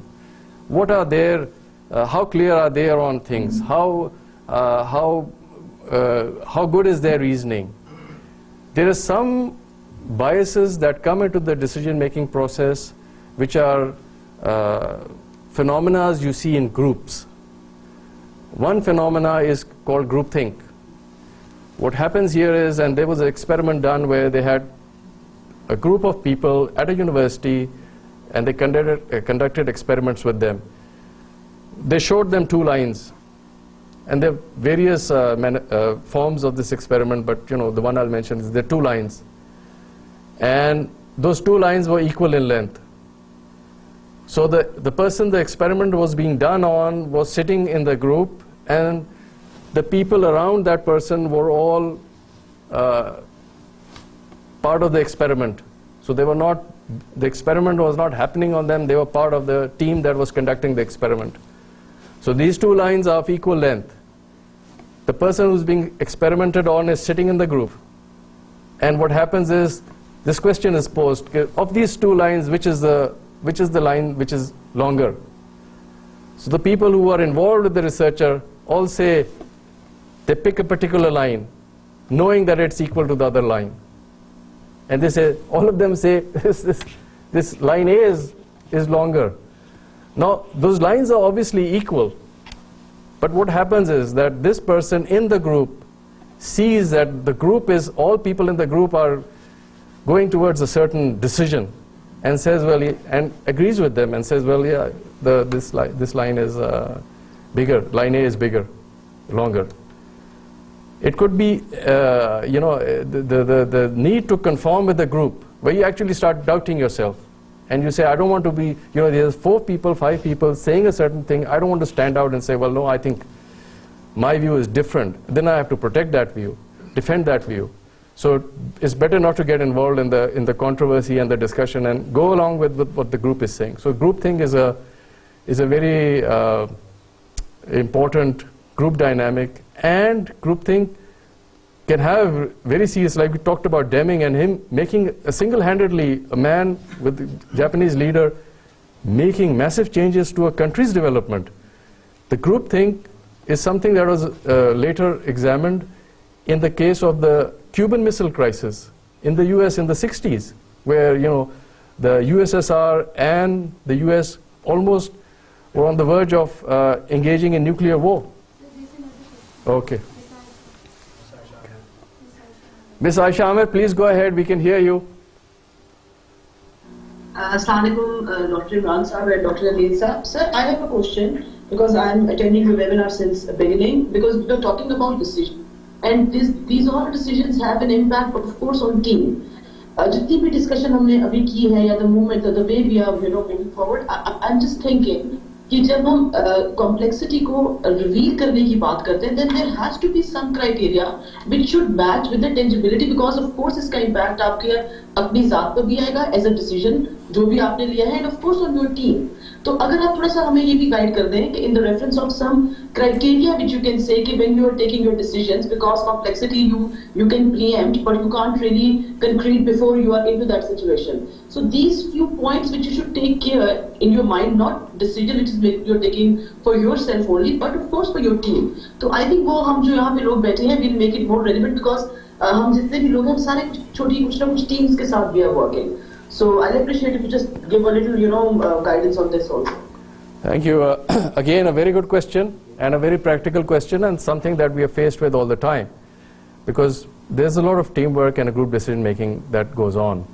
What are their, how clear are they on things? How good is their reasoning? There are some biases that come into the decision-making process, which are phenomena you see in groups. One phenomena is called groupthink. What happens here is, and there was an experiment done where they had a group of people at a university, and they conducted experiments with them. They showed them 2 lines. And there are various forms of this experiment, but the one I'll mention is there are 2 lines. And those 2 lines were equal in length. So the person the experiment was being done on was sitting in the group, and the people around that person were all part of the experiment. So they were not, the experiment was not happening on them, they were part of the team that was conducting the experiment. So these 2 lines are of equal length. The person who's being experimented on is sitting in the group. And what happens is, this question is posed, of these 2 lines, which is the line which is longer? So the people who are involved with the researcher all say, they pick a particular line, knowing that it's equal to the other line. And they say, all of them say, this line A is longer. Now, those lines are obviously equal. But what happens is that this person in the group sees that the group is, all people in the group are going towards a certain decision, and says, well, and agrees with them and says, well, yeah, this line is bigger, line A is bigger, longer. It could be, the need to conform with the group, where you actually start doubting yourself. And you say, I don't want to be, there's 4 people, 5 people saying a certain thing. I don't want to stand out and say, well, no, I think my view is different. Then I have to protect that view, defend that view. So it's better not to get involved in the controversy and the discussion, and go along with what the group is saying. So groupthink is a very important group dynamic, and groupthink can have very serious, like we talked about Deming and him making single-handedly, a man with the Japanese leader, making massive changes to a country's development. The groupthink is something that was later examined in the case of the Cuban Missile Crisis in the US in the 60s, where, you know, the USSR and the US almost were on the verge of engaging in nuclear war. Okay. Ms. Aisha Ahmed, please go ahead, we can hear you. Assalamualaikum, Dr. Imran Sahab and Dr. Anil Sahab. Sir, I have a question because I'm attending the webinar since the beginning, because we're talking about decision. And these all decisions have an impact, of course, on team. जितनी भी discussion हमने अभी की है, या the movement, the way we are, you know, moving forward, I'm just thinking कि जब हम complexity को reveal करने की बात करते हैं, then there has to be some criteria which should match with the tangibility, because of course इसका impact आपके अपनी जात पर भी आएगा as a decision जो भी आपने लिया है, and of course on your team. तो अगर आप थोड़ा सा हमें ये भी गाइड कर दें कि in the reference of some criteria which you can say कि when you are taking your decisions, because complexity you can preempt but you can't really concrete before you are into that situation. So these few points which you should take care in your mind, not decision which is you're taking for yourself only, but of course for your team. तो I think वो हम जो यहाँ पे लोग बैठे हैं will make it more relevant, because हम जितने भी लोग हैं हम सारे छोटी कुछ ना कुछ teams के साथ we are working. So I'd appreciate if you just give a little, you know, guidance on this also. Thank you. Again, a very good question and a very practical question, and something that we are faced with all the time, because there's a lot of teamwork and a group decision making that goes on.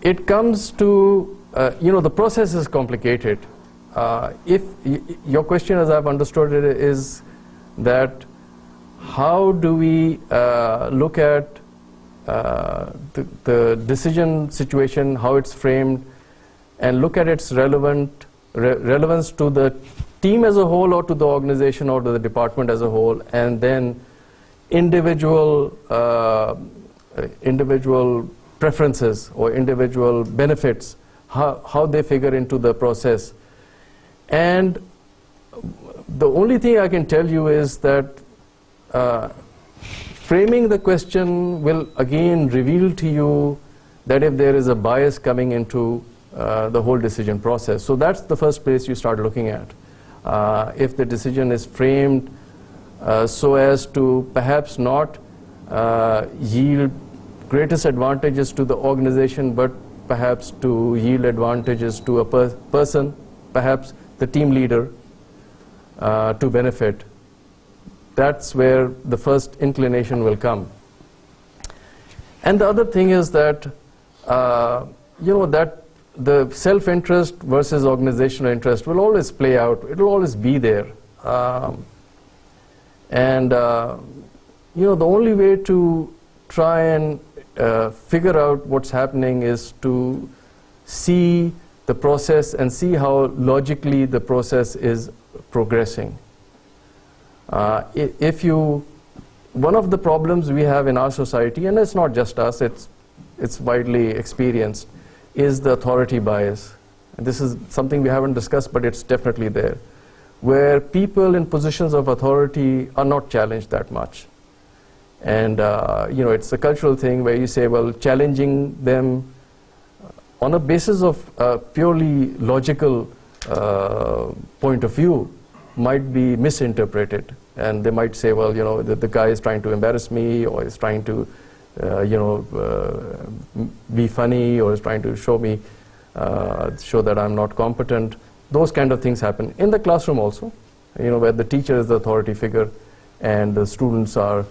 It comes to, you know, the process is complicated. If your question, as I've understood it, is that how do we look at the decision situation, how it's framed, and look at its relevance to the team as a whole, or to the organization, or to the department as a whole, and then individual preferences or individual benefits, how they figure into the process. And the only thing I can tell you is that framing the question will again reveal to you that if there is a bias coming into the whole decision process. So that's the first place you start looking at. If the decision is framed so as to perhaps not yield greatest advantages to the organization, but perhaps to yield advantages to a person, perhaps the team leader, to benefit. That's where the first inclination will come. And the other thing is that, you know, that the self-interest versus organizational interest will always play out. It will always be there. You know, the only way to try and figure out what's happening is to see the process and see how logically the process is progressing. One of the problems we have in our society, and it's not just us, it's widely experienced, is the authority bias. And this is something we haven't discussed, but it's definitely there, where people in positions of authority are not challenged that much. And you know, it's a cultural thing where you say, well, challenging them on a basis of purely logical point of view might be misinterpreted, and they might say, well, you know, the guy is trying to embarrass me, or is trying to you know, be funny, or is trying to show that I'm not competent. Those kind of things happen in the classroom also, you know, where the teacher is the authority figure and the students are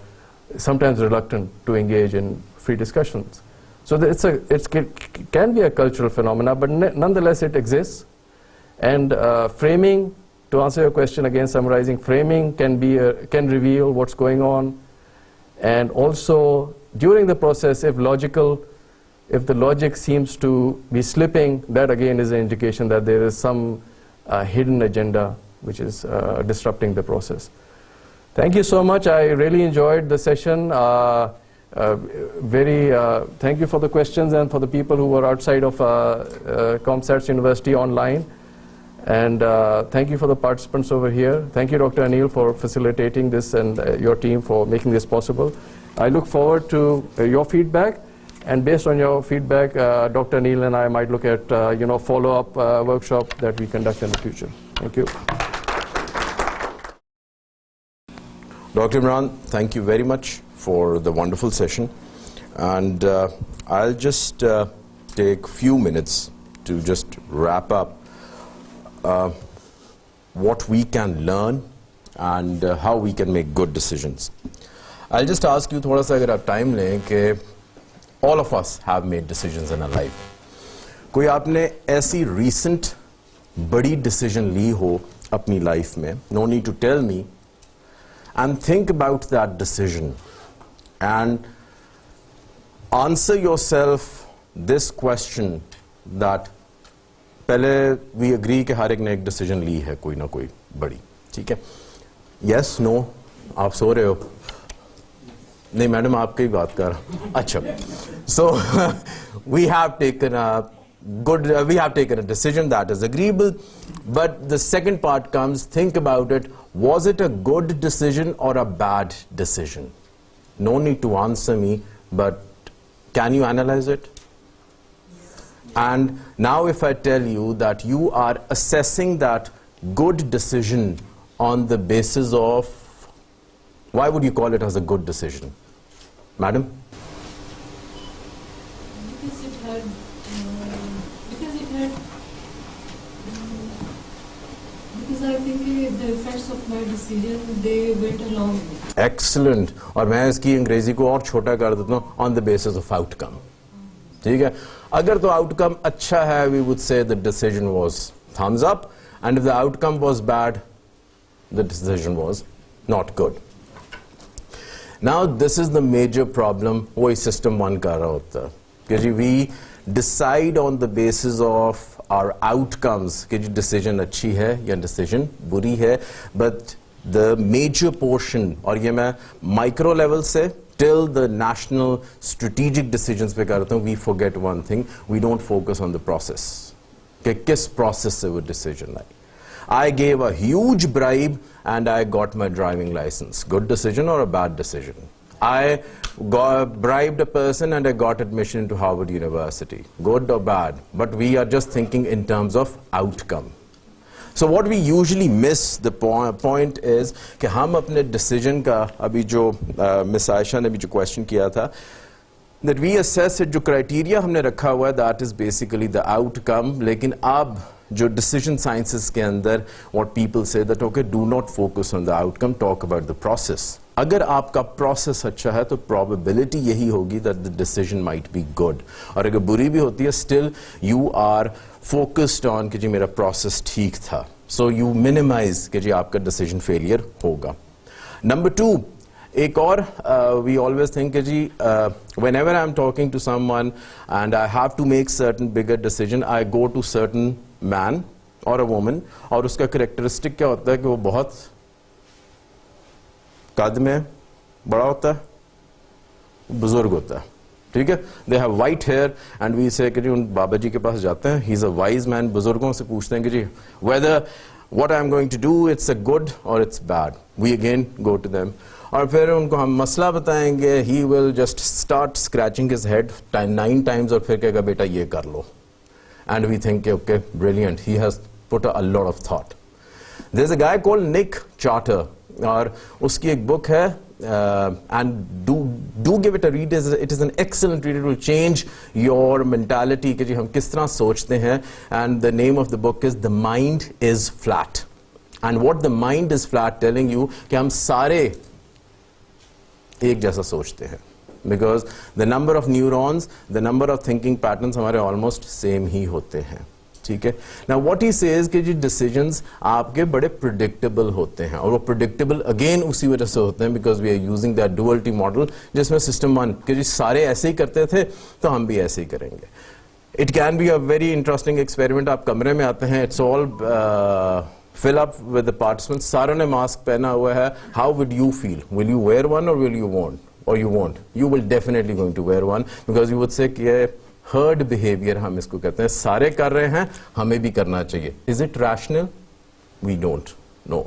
sometimes reluctant to engage in free discussions. So it can be a cultural phenomena, but nonetheless it exists. And framing, to answer your question again, summarizing, framing can reveal what's going on. And also during the process, if the logic seems to be slipping, that again is an indication that there is some hidden agenda which is disrupting the process. Thank you so much. I really enjoyed the session. Thank you for the questions, and for the people who were outside of ComStats University online. And thank you for the participants over here. Thank you, Dr. Anil, for facilitating this, and your team for making this possible. I look forward to your feedback. And based on your feedback, Dr. Neil and I might look at, follow-up workshop that we conduct in the future. Thank you. Dr. Imran, thank you very much for the wonderful session. And I'll just take a few minutes to just wrap up what we can learn and how we can make good decisions. I'll just ask you थोड़ा सा अगर आप time लें कि all of us have made decisions in our life. कोई आपने ऐसी recent बड़ी decision ली हो अपनी life में, no need to tell me, and think about that decision and answer yourself this question that पहले we agree कि हर एक ने एक decision ली है कोई ना कोई बड़ी, ठीक है? Yes, no, आप सो रहे हो? नहीं मैडम आपकी ही बात कर रहा. अच्छा, so we have taken a decision that is agreeable, but the second part comes, think about it, was it a good decision or a bad decision? No need to answer me, but can you analyze it? And now if I tell you that you are assessing that good decision on the basis of, why would you call it as a good decision? Madam? Because it had, because I think the effects of my decision, they went along with it. Excellent. और मैं इसकी अंग्रेजी को और छोटा कर देता हूँ, on the basis of outcome. ठीक है? अगर तो outcome अच्छा है, we would say the decision was thumbs up, and if the outcome was bad, the decision was not good. Now this is the major problem वही system 1 कर रहा होता है कि जी we decide on the basis of our outcomes कि जी decision अच्छी है या decision बुरी है, but the major portion, और ये मैं micro level से till the national strategic decisions पे करता हूँ, we forget one thing, we don't focus on the process कि किस process से वो decision I. I gave a huge bribe and I got my driving license. Good decision or a bad decision? I bribed a person and I got admission into Harvard University. Good or bad? But we are just thinking in terms of outcome. So what we usually miss the point is कि हम अपने decision का अभी जो Miss Aisha ने भी जो question किया था, that we assess it, जो criteria हमने रखा हुआ है, that is basically the outcome. लेकिन अब जो decision sciences के अंदर what people say that okay, do not focus on the outcome, talk about the process. अगर आपका process अच्छा है तो probability यही होगी that the decision might be good. और अगर बुरी भी होती है, still you are focused on कि जी मेरा process ठीक था. So you minimize कि जी आपका decision failure होगा. Number 2, एक और we always think कि जी whenever I'm talking to someone and I have to make certain bigger decision, I go to certain man or a woman और उसका characteristic क्या होता है कि वो बहुत कद में बड़ा होता है, बुजुर्ग होता है, ठीक है? They have white hair and we say कि जी उन बाबा जी के पास जाते हैं, he's a wise man, बुजुर्गों से पूछते हैं कि जी whether what I'm going to do it's a good or it's bad, we again go to them और फिर उनको हम मसला बताएंगे, he will just start scratching his head 9 times और फिर कहेगा बेटा ये कर लो. And we think, okay, brilliant. He has put a lot of thought. There's a guy called Nick Charter, और उसकी एक book है, and do give it a read. It is an excellent read. It will change your mentality कि जी हम किस तरह सोचते हैं. And the name of the book is The Mind is Flat. And what the mind is flat telling you कि हम सारे एक जैसा सोचते हैं. Because the number of neurons, the number of thinking patterns हमारे almost same ही होते हैं, ठीक है? Now what he says कि जी decisions आपके बड़े predictable होते हैं और वो predictable again उसी वजह से होते हैं because we are using that duality model जिसमें system 1 कि जी सारे ऐसे ही करते थे तो हम भी ऐसे ही करेंगे. It can be a very interesting experiment. आप कमरे में आते हैं, it's all fill up with the participants, सारों ने मास्क पहना हुआ है. How would you feel? Will you wear one or will you won't? Or you won't? You will definitely going to wear one because you would say कि ये herd behavior हम इसको कहते हैं, सारे कर रहे हैं हमें भी करना चाहिए. Is it rational? We don't know.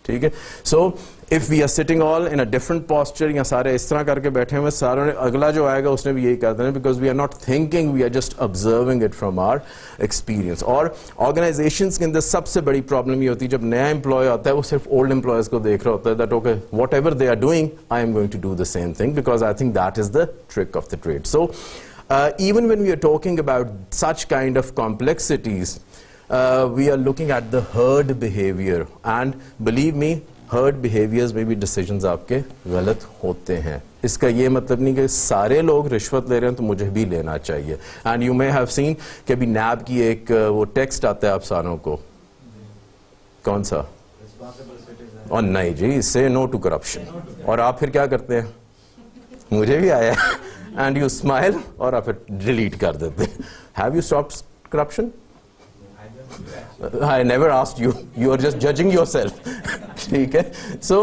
ठीक है. So if we are sitting all in a different posture, या सारे इस तरह करके बैठे हुए, सारों ने अगला जो आएगा उसने भी यही कर देना, because we are not thinking, we are just observing it from our experience. और organizations के अंदर सबसे बड़ी प्रॉब्लम ये होती है जब नया एम्प्लॉय आता है वो सिर्फ ओल्ड एम्प्लॉयज को देख रहा होता है, that okay whatever they are doing I am going to do the same thing, because I think that is the trick of the trade. So even when we are talking about such kind of complexities, we are looking at the herd behavior, and believe me, herd behaviors में भी decisions आपके गलत होते हैं. इसका ये मतलब नहीं कि सारे लोग रिश्वत ले रहे हैं तो मुझे भी लेना चाहिए. And you may have seen कि अभी NAB की एक वो टेक्स्ट आता है आप सारों को, कौन सा? और नहीं जी, say no to corruption. और आप फिर क्या करते हैं? मुझे भी आया है. And you smile और आप फिर delete कर देते हैं. Have you stopped corruption? I never asked you. You are just judging yourself. ठीक है. So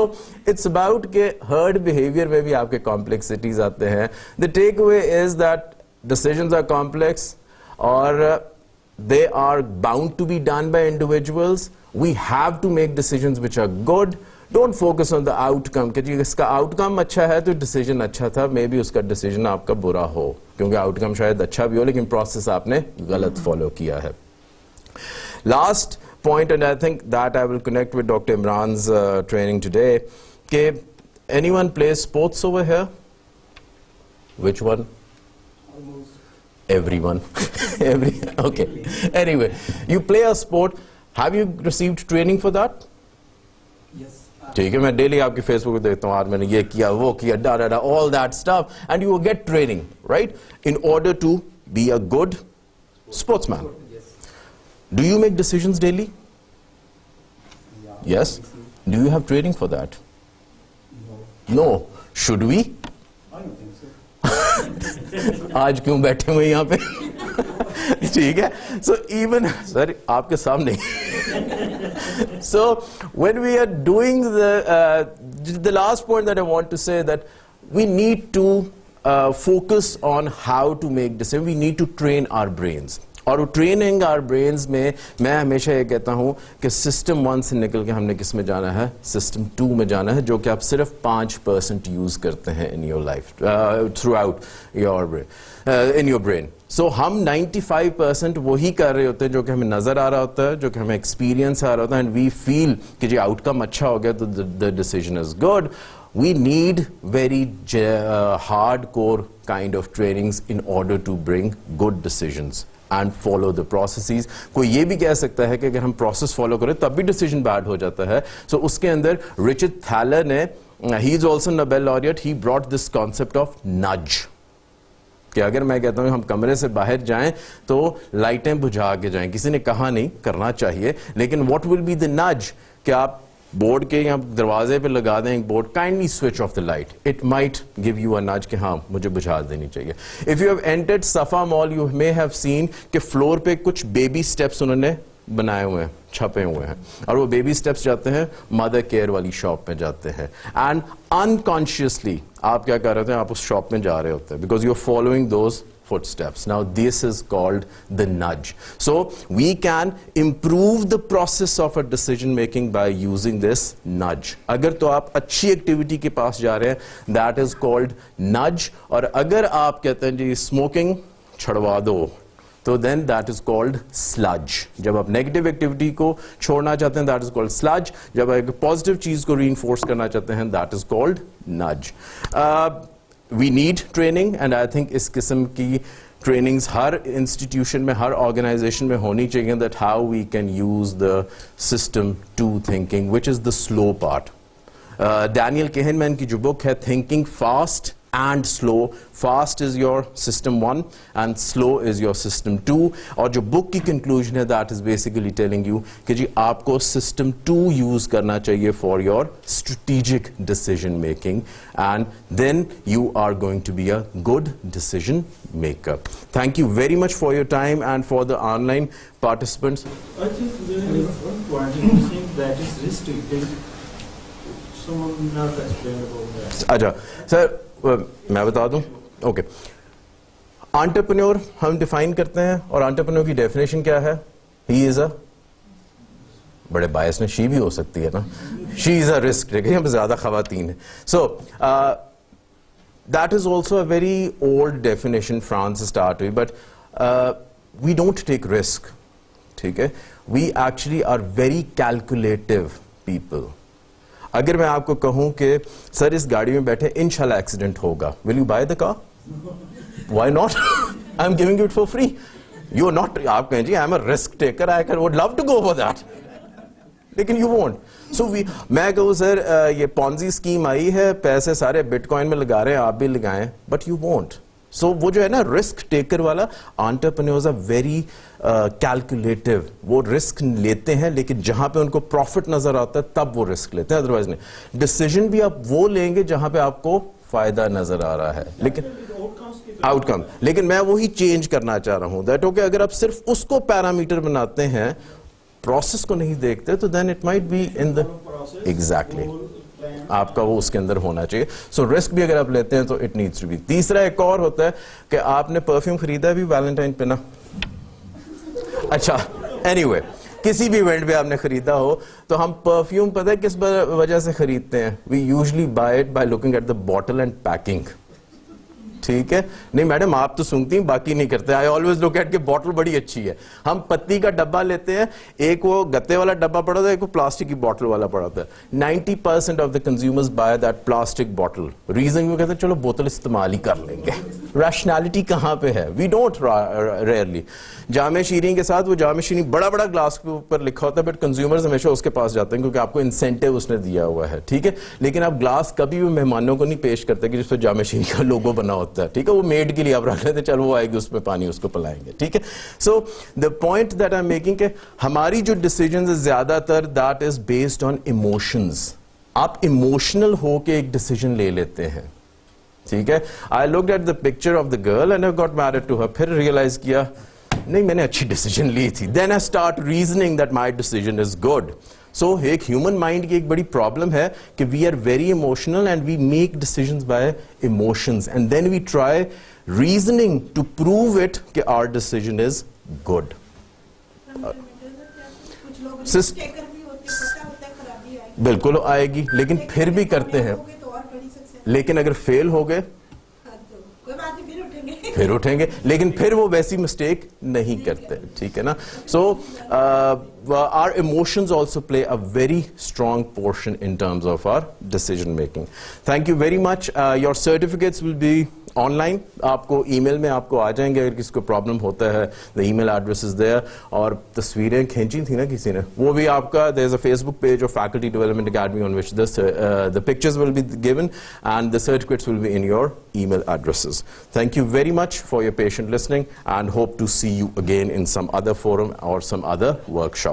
it's about के herd behavior में भी आपके complexities आते हैं. The takeaway is that decisions are complex or they are bound to be done by individuals. We have to make decisions which are good. Don't focus on the outcome कि जी इसका outcome अच्छा है तो decision अच्छा था, maybe उसका decision आपका बुरा हो, क्योंकि outcome शायद अच्छा भी हो लेकिन process आपने गलत follow किया है. Last point, and I think that I will connect with Dr. Imran's training today. Okay, anyone plays sports over here? Which one? Almost. Everyone. Okay. Anyway, you play a sport. Have you received training for that? Yes. ठीक है, मैं daily आपके Facebook पे देखता हूँ, आज मैंने ये किया, वो किया, all that stuff, and you will get training, right? In order to be a good sportsman. Do you make decisions daily? Yeah. Yes. Do you have training for that? No. No. Should we? I don't think so. आज क्यों बैठे हुए यहाँ पे? ठीक है. So even sorry आपके सामने. So when we are doing the last point that I want to say, that we need to focus on how to make decisions. We need to train our brains. और training our brains में मैं हमेशा ये कहता हूँ कि system 1 से निकल के हमने किस में जाना है, सिस्टम 2 में जाना है, जो कि आप सिर्फ 5% यूज़ करते हैं in your life throughout your in your brain. So हम 95% वही कर रहे होते हैं जो कि हमें नज़र आ रहा होता है, जो कि हमें एक्सपीरियंस आ रहा होता है, एंड वी फील कि जी आउटकम अच्छा हो गया तो the decision is good. We need very hardcore kind of trainings in order to bring good decisions and follow the processes. कोई ये भी कह सकता है कि अगर हम process follow करें तब भी decision bad हो जाता है. So उसके अंदर Richard Thaler ने, he is also Nobel laureate, he brought this concept of nudge. कि अगर मैं कहता हूँ हम कमरे से बाहर जाएं तो लाइटें बुझा के जाएं, किसी ने कहा नहीं करना चाहिए, लेकिन what will be the nudge कि आप बोर्ड के या दरवाजे पे लगा दें एक board, kindly switch off the light. It might give you अ नज कि हाँ मुझे बुझा देनी चाहिए. इफ यू हैव एंटर्ड सफा mall you may have seen कि फ्लोर पे कुछ बेबी स्टेप्स उन्होंने बनाए हुए हैं, छपे हुए हैं, और वो बेबी स्टेप्स जाते हैं मदर केयर वाली शॉप में जाते हैं, एंड अनकॉन्शियसली आप क्या कर रहे थे, आप उस शॉप में जा रहे होते हैं because you are following those footsteps. Now this is called the nudge. So we can improve the process of a decision making by using this nudge. अगर तो आप अच्छी एक्टिविटी के पास जा रहे हैं, that is called nudge. और अगर आप कहते हैं जी स्मोकिंग छड़वा दो, तो then that is called sludge. जब आप नेगेटिव एक्टिविटी को छोड़ना चाहते हैं, that is called sludge. जब आप एक पॉजिटिव चीज को reinforce करना चाहते हैं, that is called nudge. We need training, and I think इस किस्म की trainings हर institution में, हर organization में होनी चाहिए, that how we can use the system 2 thinking, which is the slow part. Daniel Kahneman की जो book है Thinking Fast and Slow. Fast is your system 1 and slow is your system 2. और जो book की conclusion है, that is basically telling you कि जी आपको system 2 use करना चाहिए for your strategic decision making, and then you are going to be a good decision maker. Thank you very much for your time and for the online participants. I think there is one point you think that is restricted. Someone not explain about that. अच्छा sir मैं बता दूं. Okay, entrepreneur हम define करते हैं, और entrepreneur की definition क्या है? ही इज अ, बड़े बायस ने शी भी हो सकती है ना, she is a risk taker, हम ज़्यादा ख़वातीन हैं. सो that is also a very old definition France से start हुई, but we don't take risk, ठीक है. We actually are very calculative people. अगर मैं आपको कहूँ कि सर इस गाड़ी में बैठे इंशाल्लाह एक्सीडेंट होगा, will you buy the car? Why not? I'm giving you it for free. You're not, आप कहें जी I'm a risk taker, I would love to go for that. लेकिन you won't. So मैं कहूँ सर ये Ponzi scheme आई है, पैसे सारे bitcoin में लगा रहे हैं, आप भी लगाएं, बट यू वोंट. सो वो जो है ना रिस्क टेकर वाला, एंटरप्रेन्योर्स आर वेरी कैलकुलेटिव. वो रिस्क लेते हैं लेकिन जहां पे उनको प्रॉफिट नजर आता है तब वो रिस्क लेते हैं, अदरवाइज नहीं. डिसीजन भी आप वो लेंगे जहां पे आपको फायदा नजर आ रहा है, लेकिन आउटकम. लेकिन मैं वही चेंज करना चाह रहा हूं दैट ओके अगर आप सिर्फ उसको पैरामीटर बनाते हैं, प्रोसेस को नहीं देखते, तो then it might be in the exactly आपका वो उसके अंदर होना चाहिए. सो रिस्क भी अगर आप लेते हैं तो इट नीड्स टू बी. तीसरा एक और होता है कि आपने परफ्यूम खरीदा है भी वैलेंटाइन पे ना, अच्छा एनीवे किसी भी इवेंट पे आपने खरीदा हो, तो हम परफ्यूम पता है किस वजह से खरीदते हैं? We usually buy it by looking at the bottle and packing. ठीक है, नहीं मैडम आप तो सूंघती हैं, बाकी नहीं करते. आई ऑलवेज लुक एट के बॉटल बड़ी अच्छी है. हम पत्ती का डब्बा लेते हैं, एक वो गत्ते वाला डब्बा पड़ा था, एक वो प्लास्टिक की बॉटल वाला पड़ा था. 90% of the consumers buy that plastic bottle. Reason वो कहते हैं चलो बोतल इस्तेमाल ही कर लेंगे. रैशनैलिटी कहाँ पे है? We don't rarely. जामे शीरी के साथ वो जामे शीरी बड़ा बड़ा ग्लास के ऊपर लिखा होता है, बट कंज्यूमर्स हमेशा उसके पास जाते हैं क्योंकि आपको इंसेंटिव उसने दिया हुआ है. ठीक है, लेकिन आप ग्लास कभी भी मेहमानों को नहीं पेश करते कि जिस पर जामे शीरी का लोगो बना होता है. ठीक है, वो मेड के लिए आप रख लेते, चलो वो आएगी उसमें पानी उसको पिलाएंगे. ठीक है. So the point that I am making के हमारी जो डिसीजंस है ज्यादातर that is based on emotions. आप इमोशनल हो के एक डिसीजन ले लेते हैं. ठीक है, I looked at the picture of the girl and I got married to her. फिर रियलाइज किया नहीं मैंने अच्छी डिसीजन ली थी. Then I start reasoning that my decision is good. So एक ह्यूमन माइंड की एक बड़ी प्रॉब्लम है कि we are very emotional and we make decisions by emotions and then we try reasoning to prove it कि our decision is good. बिल्कुल आएगी, लेकिन फिर भी करते हैं. लेकिन अगर फेल हो गए फिर उठेंगे, लेकिन फिर वो वैसी मिस्टेक नहीं करते. ठीक है ना. सो our emotions also play a very strong portion in terms of our decision making. Thank you very much. Your certificates will be online. आपको email में आपको आ जाएंगे अगर किसी को प्रॉब्लम होता है. The email address is there. और तस्वीरें खींची थी ना किसी ने, वो भी आपका there is a Facebook page of Faculty Development Academy on which this the pictures will be given and the certificates will be in your email addresses. Thank you very much for your patient listening and hope to see you again in some other forum or some other workshop.